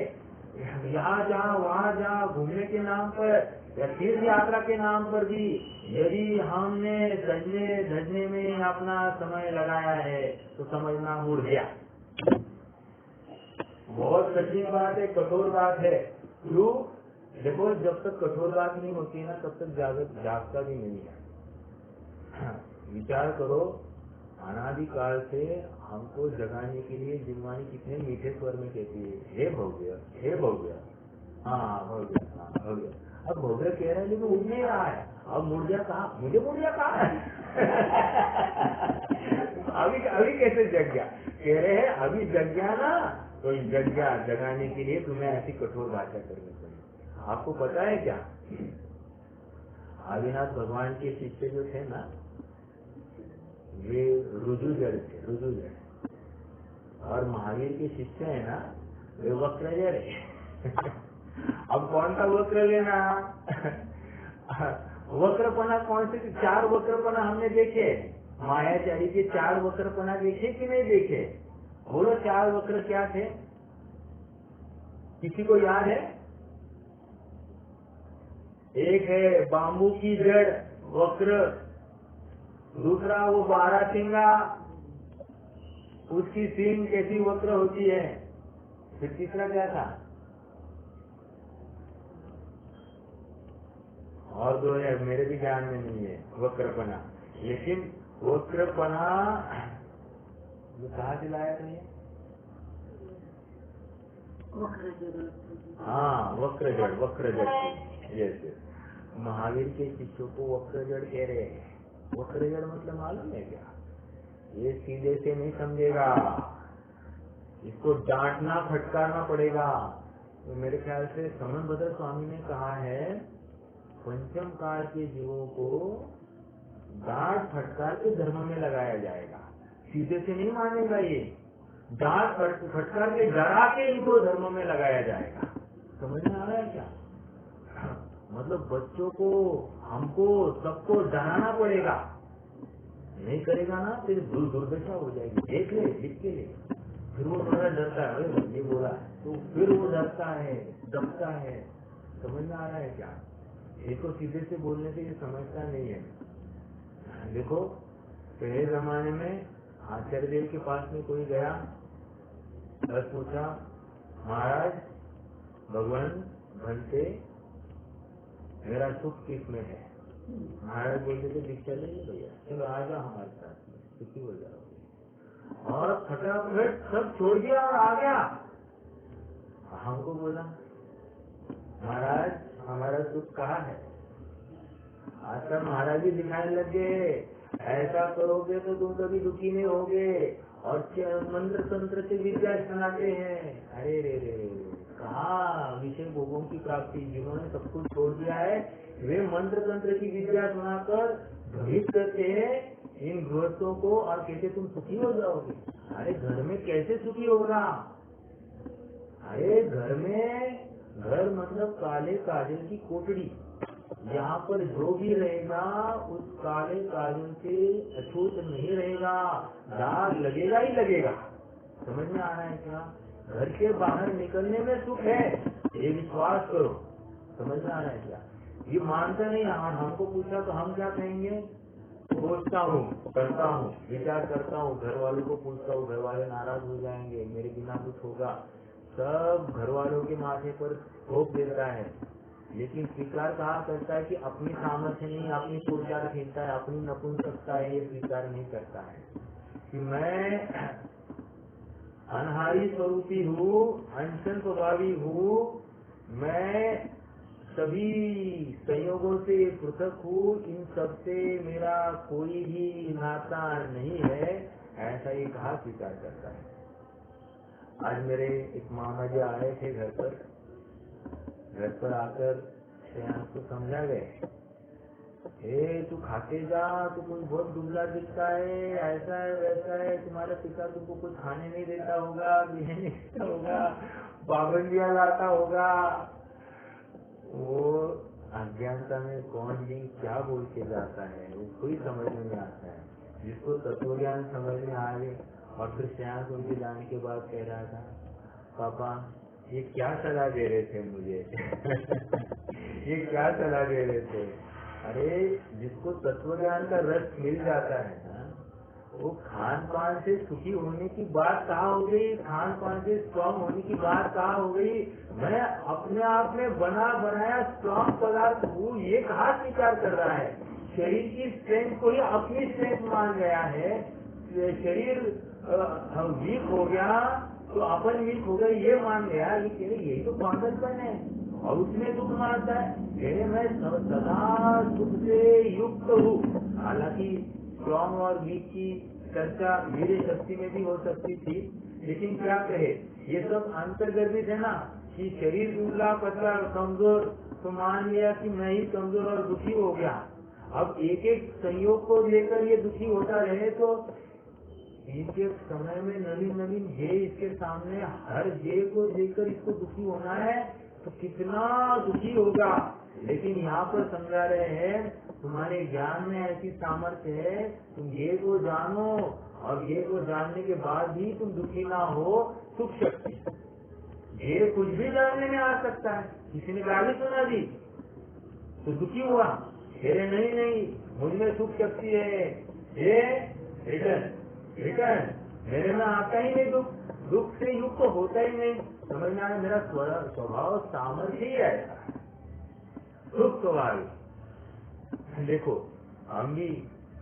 यहाँ जहाँ वहाँ जहाँ घूमने के नाम पर या तीर्थ यात्रा के नाम पर भी यदि हमने सजने धजने में अपना समय लगाया है तो समझना मुर्दिया। बहुत सच्ची बात है, कठोर बात है। क्यों? देखो, जब तक कठोर बात नहीं होती ना तब तक जागता भी नहीं है। विचार करो, अनादिकाल से हमको जगाने के लिए जिम्मानी कितने मीठे स्वर में कहती है, हे भव्य, हे भव्य। हाँ भव्य, हाँ भव्य। अब भव्य कह रहे हैं लेकिन उठ नहीं रहा है। अब मुर्दिया कहा, मुझे मुर्दिया कहा है। अभी कैसे जग गया? कह रहे हैं अभी जग गया ना, तो जग गया, जगाने के लिए तुम्हें ऐसी कठोर भाषा करनी पड़ी। आपको पता है क्या, आदिनाथ भगवान के शिष्य जो थे ना, वे रुजुजड़ थे, रुजुजड़। और महावीर के शिष्य है ना, वे वक्रजड़ है। अब कौन सा वक्र लेना? वक्रपना कौन से? 4 वक्रपना हमने देखे, मायाचारी के 4 वक्रपना देखे कि नहीं देखे? बोलो 4 वक्र क्या थे? किसी को याद है? एक है बाम्बू की जड़ वक्र, दूसरा वो 12 सिंगा, उसकी सींग कैसी वक्र होती है, फिर तीसरा क्या था? और 2 है, मेरे भी ध्यान में नहीं है, वक्रपना। लेकिन वक्रपना कहाँ से लाया था ये? हाँ, वक्रजड़, वक्रजड़। यस, महावीर के शिष्यों को वक्रजड़ कह रहे हैं। वक्रजड़ मतलब मालूम है क्या? ये सीधे से नहीं समझेगा, इसको डांटना फटकारना पड़ेगा। तो मेरे ख्याल से समनभद्र स्वामी ने कहा है, पंचम काल के जीवों को डांट फटकार के धर्म में लगाया जाएगा। सीधे से नहीं मानेगा ये, डांट फटकार के डरा के इनको धर्म में लगाया जाएगा। समझ में आ रहा है क्या? मतलब बच्चों को, हमको, सबको डराना पड़ेगा। नहीं करेगा ना फिर दुर्दशा हो जाएगी। देख ले, लिख के ले। फिर वो थोड़ा डरता है, अरे ये बोला तो फिर वो डरता है, दबता है। समझ में आ रहा है क्या? इसको सीधे से बोलने से ये समझता नहीं है। देखो पहले जमाने में आचार्य देव के पास में कोई गया, बस पूछा महाराज भगवान घंटे मेरा सुख किस में है? महाराज बोलते थे दीक्षा ले लो भैया, चलो आ जाओ हमारे साथ में, सुखी हो जाओगे। और फटाफट सब छोड़ दिया और आ गया। हमको बोला महाराज हमारा सुख कहाँ है? आजकल महाराज भी दिखाने लग गए, ऐसा करोगे तो तुम कभी दुखी नहीं होगे, और मंत्र तंत्र से विद्या सुनाते हैं। अरे रे रे कहा विषय भोगों की प्राप्ति, जिन्होंने सब कुछ छोड़ दिया है वे मंत्र तंत्र की विद्या सुनाकर भ्रमित करते हैं इन गृहस्थों को, और कहते तुम सुखी हो जाओगे। अरे घर में कैसे सुखी होगा? अरे घर मतलब काले काजल की कोठड़ी, यहाँ पर जो भी रहेगा उस काले काजल से अछूत नहीं रहेगा, दाग लगेगा ही लगेगा। समझ में आ रहा है क्या? घर के बाहर निकलने में सुख है, ये विश्वास करो। समझ में आ रहा है क्या? ये मानता नहीं। हमको पूछा तो हम क्या कहेंगे? सोचता हूँ, करता हूँ, विचार करता हूँ, घर वालों को पूछता हूँ, घर वाले नाराज हो जाएंगे, मेरे बिना कुछ होगा, सब घर वालों के माथे पर थोप देता है। लेकिन स्वीकार कहा करता है कि अपनी सामर्थ्य नहीं, अपनी पुरुषार्थहीनता है, अपनी नपुंसकता है, ये स्वीकार नहीं करता है कि मैं अनहारी स्वरूपी हूँ, अनशन स्वभावी हूँ, मैं सभी संयोगों से पृथक हूँ, इन सबसे मेरा कोई भी नाता नहीं है, ऐसा ही कहा स्वीकार करता है। आज मेरे एक मामा जी आए थे घर पर आकर श्रेयांश को समझा गए, तू खाते जा, तू कोई बहुत दुबला दिखता है, ऐसा है वैसा है, तुम्हारा पिता तुमको कुछ खाने नहीं देता होगा, पीने नहीं देता होगा, पाबंदियां लाता होगा। वो अज्ञानता में कौन जी क्या बोल के जाता है वो कोई समझ में नहीं आता है। जिसको तत्व ज्ञान समझ में आ गए, और फिर श्रेयांश उनके जाने के बाद कह रहा था, पापा ये क्या सलाह दे रहे थे मुझे ये क्या सलाह दे रहे थे? अरे जिसको तत्व ज्ञान का रस मिल जाता है ना, वो खान पान से सुखी होने की बात कहाँ हो गई, खान पान से स्ट्रॉन्ग होने की बात कहाँ हो गई? मैं अपने आप में बना बनाया स्ट्रॉन्ग पदार्थ हूँ, ये कहाँ स्वीकार कर रहा है? शरीर की स्ट्रेंथ को ही अपनी स्ट्रेंथ मान गया है। शरीर वीक हो गया तो अपन वीक हो गए ये मान गया, ये कह रहे यही तो पागलपन है, और उसमें दुख मानता है। कह रहे मैं सदा सुख से युक्त हूँ। हालांकि स्ट्रॉन्ग और वीक की चर्चा मेरी शक्ति में भी हो सकती थी, लेकिन क्या कहे, ये सब अंतर्गर्भित है ना कि शरीर दुबला पतला कमजोर, तो मान लिया कि मैं ही कमजोर और दुखी हो गया। अब एक एक संयोग को लेकर ये दुखी होता रहे तो इनके समय में नवीन नवीन जे इसके सामने, हर जे को देखकर इसको दुखी होना है तो कितना दुखी होगा। लेकिन यहाँ पर समझा रहे हैं तुम्हारे ज्ञान में ऐसी सामर्थ्य है, तुम ये को जानो, और ये को जानने के बाद भी तुम दुखी ना हो। सुख शक्ति ये कुछ भी जानने में आ सकता है। किसी ने गाली सुना दी तो दुखी हुआ, अरे नहीं मुझ में सुख शक्ति है, ये रिटर्न मेरे में आता ही नहीं, दुख से युक्त तो होता ही नहीं। समझ में आया? मेरा स्वभाव सामर्थ्य ही ऐसा है, सुख स्वभाव। देखो हम भी,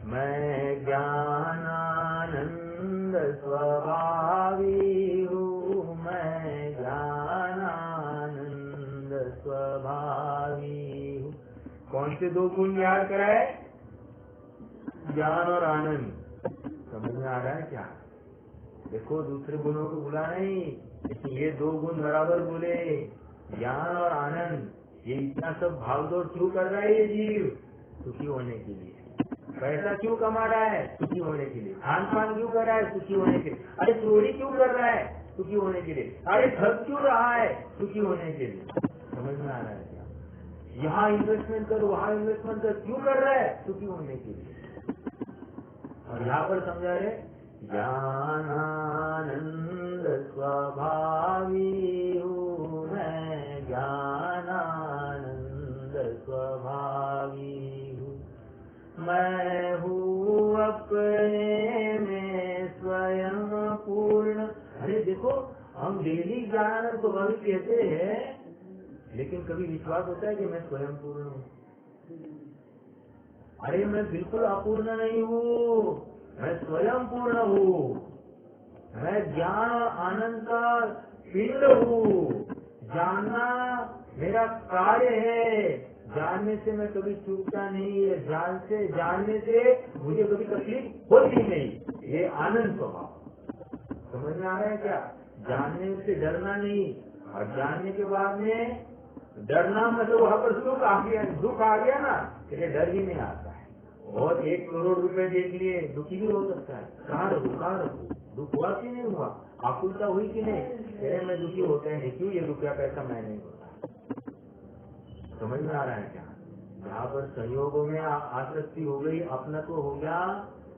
मैं ज्ञानानंद स्वभावी हूँ, मैं ज्ञानानंद स्वभावी हूँ। कौन से दो गुण याद कराए? ज्ञान और आनंद। समझ में आ रहा है क्या? देखो दूसरे गुणों को भूला नहीं, लेकिन ये दो गुण बराबर बोले, ज्ञान और आनंद। ये इतना सब भागदौड़ क्यों कर रहा है ये जीव? सुखी होने के लिए। पैसा क्यों कमा रहा है? सुखी होने के लिए। खान पान क्यों कर रहा है? सुखी होने के लिए। अरे चोरी क्यों कर रहा है? सुखी होने के लिए। अरे ठग क्यों रहा है? सुखी होने के लिए। समझ में आ रहा है क्या? यहाँ इन्वेस्टमेंट कर, वहाँ इन्वेस्टमेंट कर, क्यों कर रहा है? सुखी होने के लिए। और यहाँ पर समझा रहे ज्ञानानंद स्वभावी हूँ मैं, ज्ञानानंद स्वभावी हूँ मैं, हूँ अपने में स्वयं पूर्ण। अरे देखो, हम डेली ज्ञानानंद स्वभावी कहते हैं, लेकिन कभी विश्वास होता है कि मैं स्वयं पूर्ण हूँ? अरे मैं बिल्कुल अपूर्ण नहीं हूँ, मैं स्वयं पूर्ण हूँ। मैं ज्ञान और आनंद का पिंड हूँ। जानना मेरा कार्य है, जानने से मैं कभी चूकता नहीं है, जानने से मुझे कभी तकलीफ होती नहीं। ये आनंद स्वभाव समझ में आ रहा है क्या? जानने से डरना नहीं, और जानने के बाद में डरना मतलब वहाँ पर सुख आ गया, दुख आ गया ना, इसलिए डर ही नहीं आता है। और 1 करोड़ रुपए देख लिए, दुखी भी हो सकता है। कहाँ रखूं, दुख हुआ कि नहीं हुआ, आकुलता हुई कि नहीं, अरे मैं दुखी होते हैं, क्यों ये रुपया पैसा मैं नहीं होता। समझ में आ रहा है क्या? यहाँ पर संयोगों में आसक्ति हो गई, अपनत्व हो गया,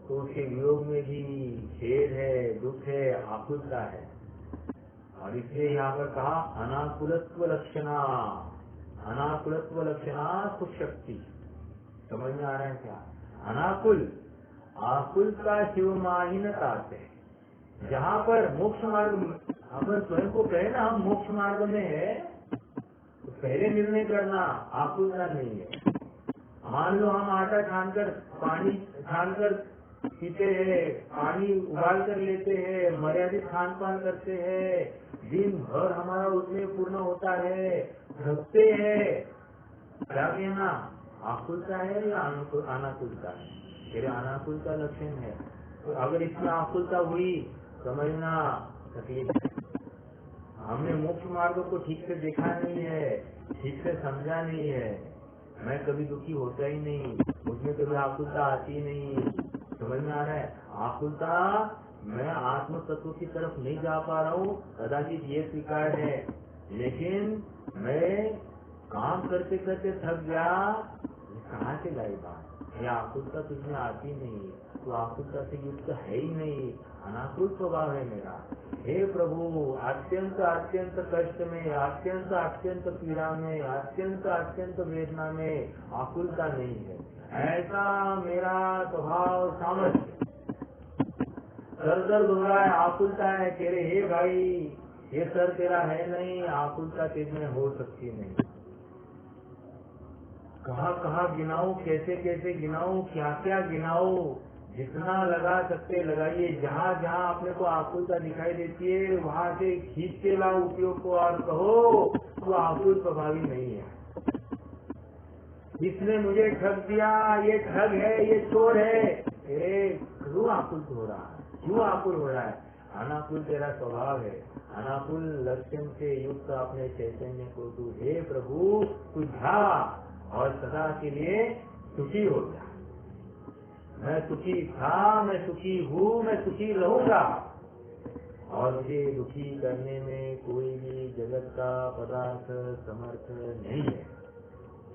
तो उसके वियोग में भी खेद है, दुख है, आकुलता है। और इसलिए यहाँ पर कहा अनाकुलत्व लक्षणा, अनाकुलत्व लक्षणा सुख शक्ति। समझ में आ रहा है क्या? अनाकुल, आकुल का शिवमाहीनता से, जहाँ पर मोक्ष मार्ग, अपन स्वयं को कहे ना हम मोक्ष मार्ग में है, तो पहले निर्णय करना आकुलता नहीं है। मान लो हम आटा छानकर, पानी छानकर पीते हैं, पानी उबाल कर लेते हैं, मर्यादित खान पान करते हैं, दिन भर हमारा उसमें पूर्ण होता है, थकते हैं, क्या कहना आकुलता है या अनाकुलता है? तेरे अनाकुलता लक्षण है। तो अगर इसमें आकुलता हुई, समझना तकलीफ। हमने मोक्ष मार्ग को ठीक से देखा नहीं है, ठीक से समझा नहीं है। मैं कभी दुखी होता ही नहीं, मुझमें कभी आकुलता आती नहीं। समझ में आ रहा है? आकुलता, मैं आत्म तत्व की तरफ नहीं जा पा रहा हूँ, कदाचित ये स्वीकार है, लेकिन मैं काम करते करते थक गया, कहाँ से लाई बात? ये आकुलता तुझमें आती नहीं, तो आकुलता से युक्त है ही नहीं, अनाकुल स्वभाव है मेरा। हे प्रभु, अत्यंत अत्यंत कष्ट में, अत्यंत अत्यंत पीड़ा में, अत्यंत अत्यंत वेदना में आकुलता नहीं है, ऐसा मेरा स्वभाव सामर्थ्य। सर दर्द हो रहा है, आकुलता है तेरे, हे भाई ये सर तेरा है नहीं, आकुलता तेरे में हो सकती नहीं। कहाँ कहाँ गिनाऊं, कैसे कैसे गिनाऊं, क्या क्या गिनाऊं, जितना लगा सकते लगाइए। जहाँ जहाँ अपने को आकुलता दिखाई देती है, वहाँ से खींच के लाओ उपयोग को और कहो वो आकुल प्रभावी नहीं है। इसने मुझे ठग दिया, ये ठग है, ये चोर है, क्यों आकुल हो रहा है, क्यों आकुल हो रहा है? अनाकुल तेरा स्वभाव है। अनाकुल लक्षण से युक्त अपने चैतन्य को तू, हे प्रभु तू झा और सदा के लिए सुखी हो जा। मैं सुखी था, मैं सुखी हूँ, मैं सुखी रहूंगा, और मुझे दुखी करने में कोई भी जगत का पदार्थ समर्थ नहीं है।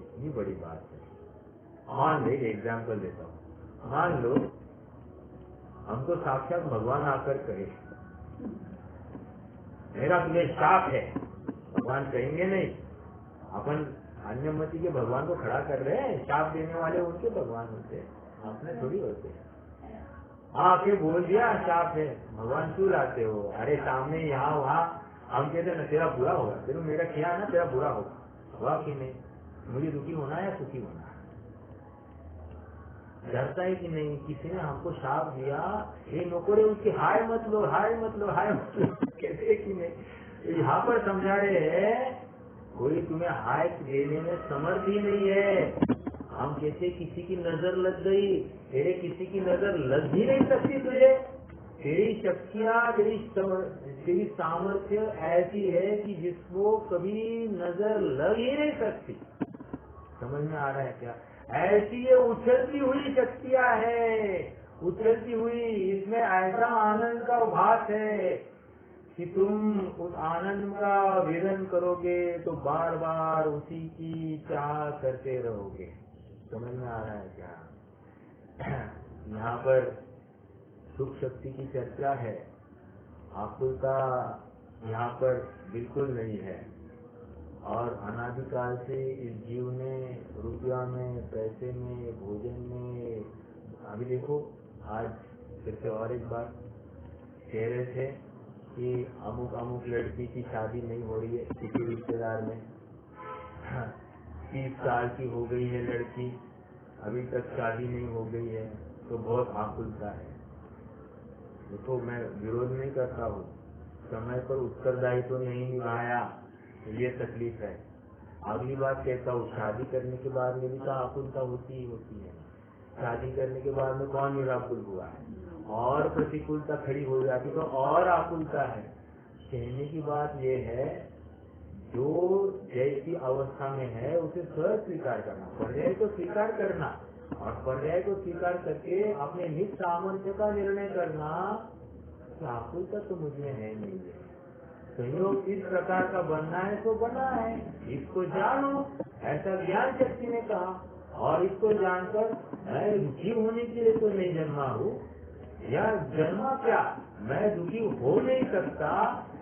इतनी बड़ी बात है। मान ले, एक एग्जाम्पल देता हूँ। मान लो हमको साक्षात भगवान आकर कहे मेरा तुम्हें शाप है, भगवान कहेंगे नहीं, अपन अन्यमति के भगवान को खड़ा कर रहे हैं, शाप देने वाले उनके भगवान होते हैं, अपने थोड़ी होते हैं। आके बोल दिया शाप है, भगवान क्यों लाते हो? अरे सामने यहाँ वहाँ हम कहते ना तेरा बुरा होगा, तेरे मेरा किया ना तेरा बुरा होगा, हुआ कि नहीं? मुझे दुखी होना है या सुखी होना है? डरता है कि नहीं? किसी ने हमको शाप दिया, ये नौकरे उसकी हाय मत लो, हाय मत लो, हाय मत लो, कहते कि नहीं? यहाँ पर समझा रहे हैं कोई तुम्हें हाय देने में समर्थ ही नहीं है। हम कहते किसी की नजर लग गई, तेरे किसी की नजर लग ही नहीं सकती तुझे। तेरी शक्तियाँ, तेरी सामर्थ्य ऐसी है कि जिसको कभी नजर लग ही नहीं सकती। समझ में आ रहा है क्या? ऐसी ये उछलती हुई शक्तियाँ है, उछलती हुई, इसमें ऐसा आनंद का भास है कि तुम उस आनंद का वेदन करोगे तो बार बार उसी की चाह करते रहोगे। समझ में आ रहा है क्या? यहाँ पर सुख शक्ति की चर्चा है, आकुलता यहाँ पर बिल्कुल नहीं है। और अनादिकाल से इस जीव ने रुपया में, पैसे में, भोजन में, अभी देखो आज फिर से और एक बात कह रहे थे कि अमुक अमुक लड़की की शादी नहीं हो रही है किसी रिश्तेदार में, 30 साल की हो गई है लड़की, अभी तक शादी नहीं हो गई है, तो बहुत आकुलता है। देखो मैं विरोध नहीं करता हूँ, समय पर उत्तरदायित्व तो नहीं निभाया ये तकलीफ है। अगली बात कहता हूँ, शादी करने के बाद में भी तो आकुलता होती ही होती है। शादी करने के बाद में कौन निराकुल हुआ है, और प्रतिकूलता खड़ी हो जाती तो और आकुलता है। कहने की बात ये है, जो जैसी अवस्था में है उसे स्वयं स्वीकार करना, पर्याय को स्वीकार करना, और पर्याय को स्वीकार करके अपने निज सामर्थ्य का निर्णय करना कि आकुलता तो मुझमें है नहीं है, संयोग इस प्रकार का बनना है तो बना है, इसको जानो, ऐसा ज्ञान शक्ति ने कहा। और इसको जानकर मैं दुखी होने के लिए तो नहीं जन्मा हूँ, या जन्मा क्या, मैं दुखी हो नहीं सकता,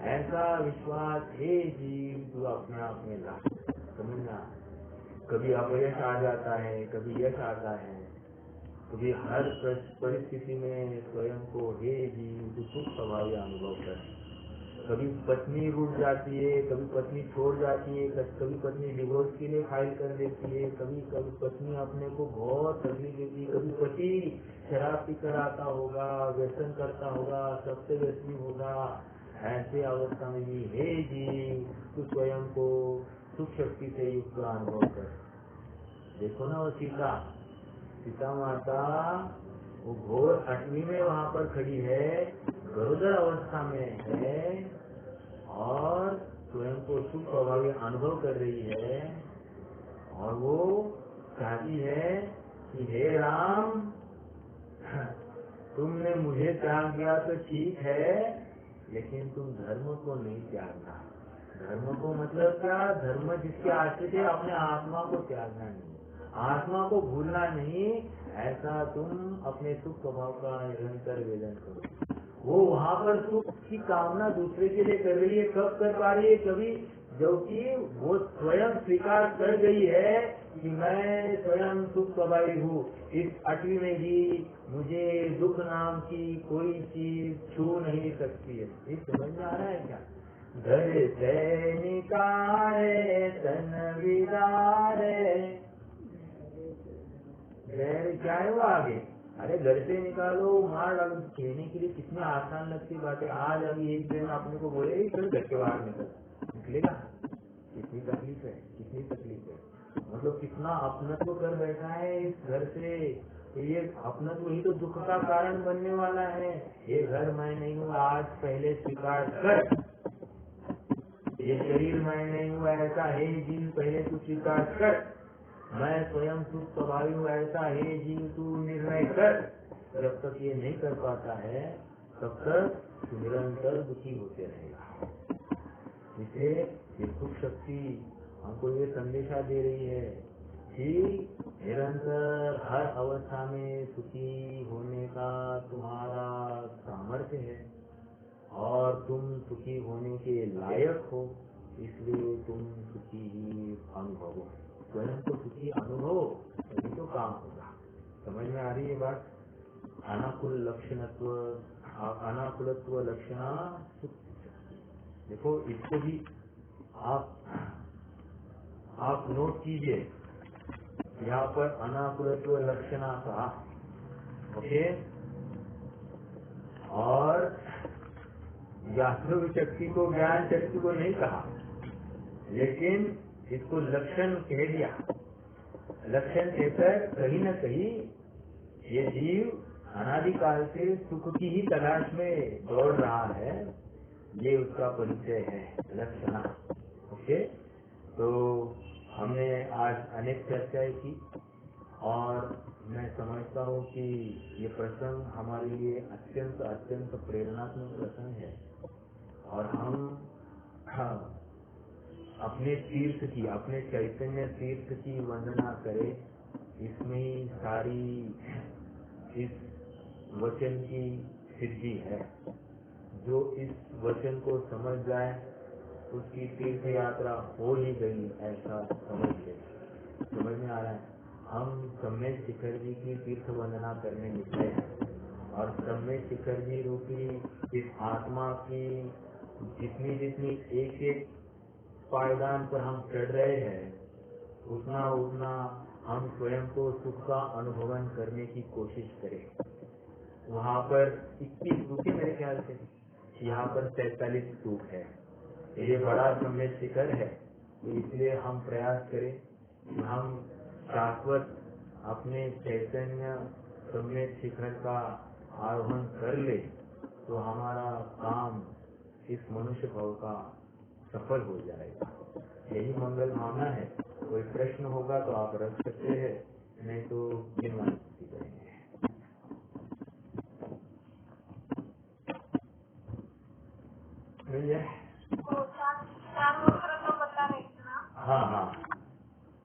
ऐसा विश्वास हे जीव तू अपने आप में ला। समझना, कभी अपयश आ जाता है, कभी यश आता है, कभी हर परिस्थिति में स्वयं को हे जीव तू सुख स्वभावी अनुभव कर। कभी पत्नी रूठ जाती है, कभी पत्नी छोड़ जाती है, कभी पत्नी डिवोर्स के लिए फाइल कर देती है, कभी कभी पत्नी अपने को बहुत तकलीफ देती है, कभी पति शराब पीकर आता होगा, व्यसन करता होगा, सबसे व्यसनी होगा। ऐसे अवस्था में भी हे जीव तू स्वयं को सुख शक्ति से युक्त अनुभव कर। देखो ना वो सीता माता वो घोर अग्नि में वहाँ पर खड़ी है, गरुड़ अवस्था में है, और स्वयं को सुख स्वभावी अनुभव कर रही है, और वो चाहती है कि हे राम तुमने मुझे त्याग दिया तो ठीक है, लेकिन तुम धर्म को नहीं त्यागना। धर्म को मतलब क्या, धर्म जिसके आश्रित है, अपने आत्मा को त्यागना नहीं, आत्मा को भूलना नहीं, ऐसा तुम अपने सुख स्वभाव का निरंतर वेदन करो। वो वहाँ पर सुख की कामना दूसरे के लिए कर रही है, कब कर पा रही है, कभी जबकि वो स्वयं स्वीकार कर गई है कि मैं स्वयं सुख स्वभावी हूँ, इस अटवी में भी मुझे दुख नाम की कोई चीज छू नहीं सकती है। ये समझ में आ रहा है क्या? घर से निकाले तन विदारे, क्या है वो आगे, अरे घर से निकालो मार डालो, कहने के लिए कितनी आसान लगती बात है। आज अभी एक दिन आपने को बोले घर के बाहर निकलेगा, कितनी तकलीफ है, कितनी तकलीफ है, मतलब कितना अपनत्व कर बैठा है इस घर से। तो ये अपनत्व ही तो दुख का कारण बनने वाला है। ये घर मैं नहीं हूँ, आज पहले स्वीकार कर। ये शरीर मैं नहीं हूँ, ऐसा है जीव पहले तू स्वीकार कर। मैं स्वयं सुख स्वभावी हूँ, ऐसा है जीव तू निर्णय कर। जब तक ये नहीं कर पाता है तब तक निरंतर दुखी होते रहेगा। इसे ये सुख शक्ति हमको ये संदेशा दे रही है कि निरंतर हर अवस्था में सुखी होने का तुम्हारा सामर्थ्य है, और तुम सुखी होने के लायक हो, इसलिए तुम सुखी ही अनुभव, स्वयं को सुखी अनुभव, तभी तो काम होगा। समझ में आ रही है बात? अनाकुल लक्षणत्व, अनाकुलत्व लक्षणा सुख। देखो इसको भी आप नोट कीजिए, यहाँ पर अनाकुलत्व लक्षणा कहा, ओके, और वास्तविक शक्ति को, ज्ञान शक्ति को नहीं कहा, लेकिन इसको लक्षण कह दिया। लक्षण कहकर कहीं न कहीं ये जीव अनादिकाल से सुख की ही तलाश में दौड़ रहा है, ये उसका परिचय है, लक्षणा। ओके, तो हमने आज अनेक चर्चाएं की, और मैं समझता हूँ कि ये प्रसंग हमारे लिए अत्यंत अत्यंत प्रेरणात्मक प्रसंग है, और हम अपने तीर्थ की, अपने चैतन्य तीर्थ की वंदना करें। इसमें सारी इस वचन की सिद्धि है। जो इस वचन को समझ जाए उसकी तीर्थ यात्रा हो ही गई, ऐसा समझ ले। समझ में आ रहा है? हम सम्यक शिखर जी की तीर्थ वंदना करने निकले हैं और सम्यक शिखर जी रूपी इस आत्मा की जितनी जितनी एक एक पायदान पर हम चढ़ रहे हैं, उतना उतना हम स्वयं को सुख का अनुभवन करने की कोशिश करें। वहाँ पर 21 सुख है मेरे ख्याल से, यहाँ पर 43 सुख है। ये बड़ा सम्यक शिखर है, तो इसलिए हम प्रयास करें कि हम शाश्वत अपने चैतन्य सम्यक शिखर का आरोहण कर ले, तो हमारा काम इस मनुष्य भाव का सफल हो जाएगा। यही मंगल भावना है। कोई प्रश्न होगा तो आप रख सकते हैं, नहीं तो दिन करेंगे।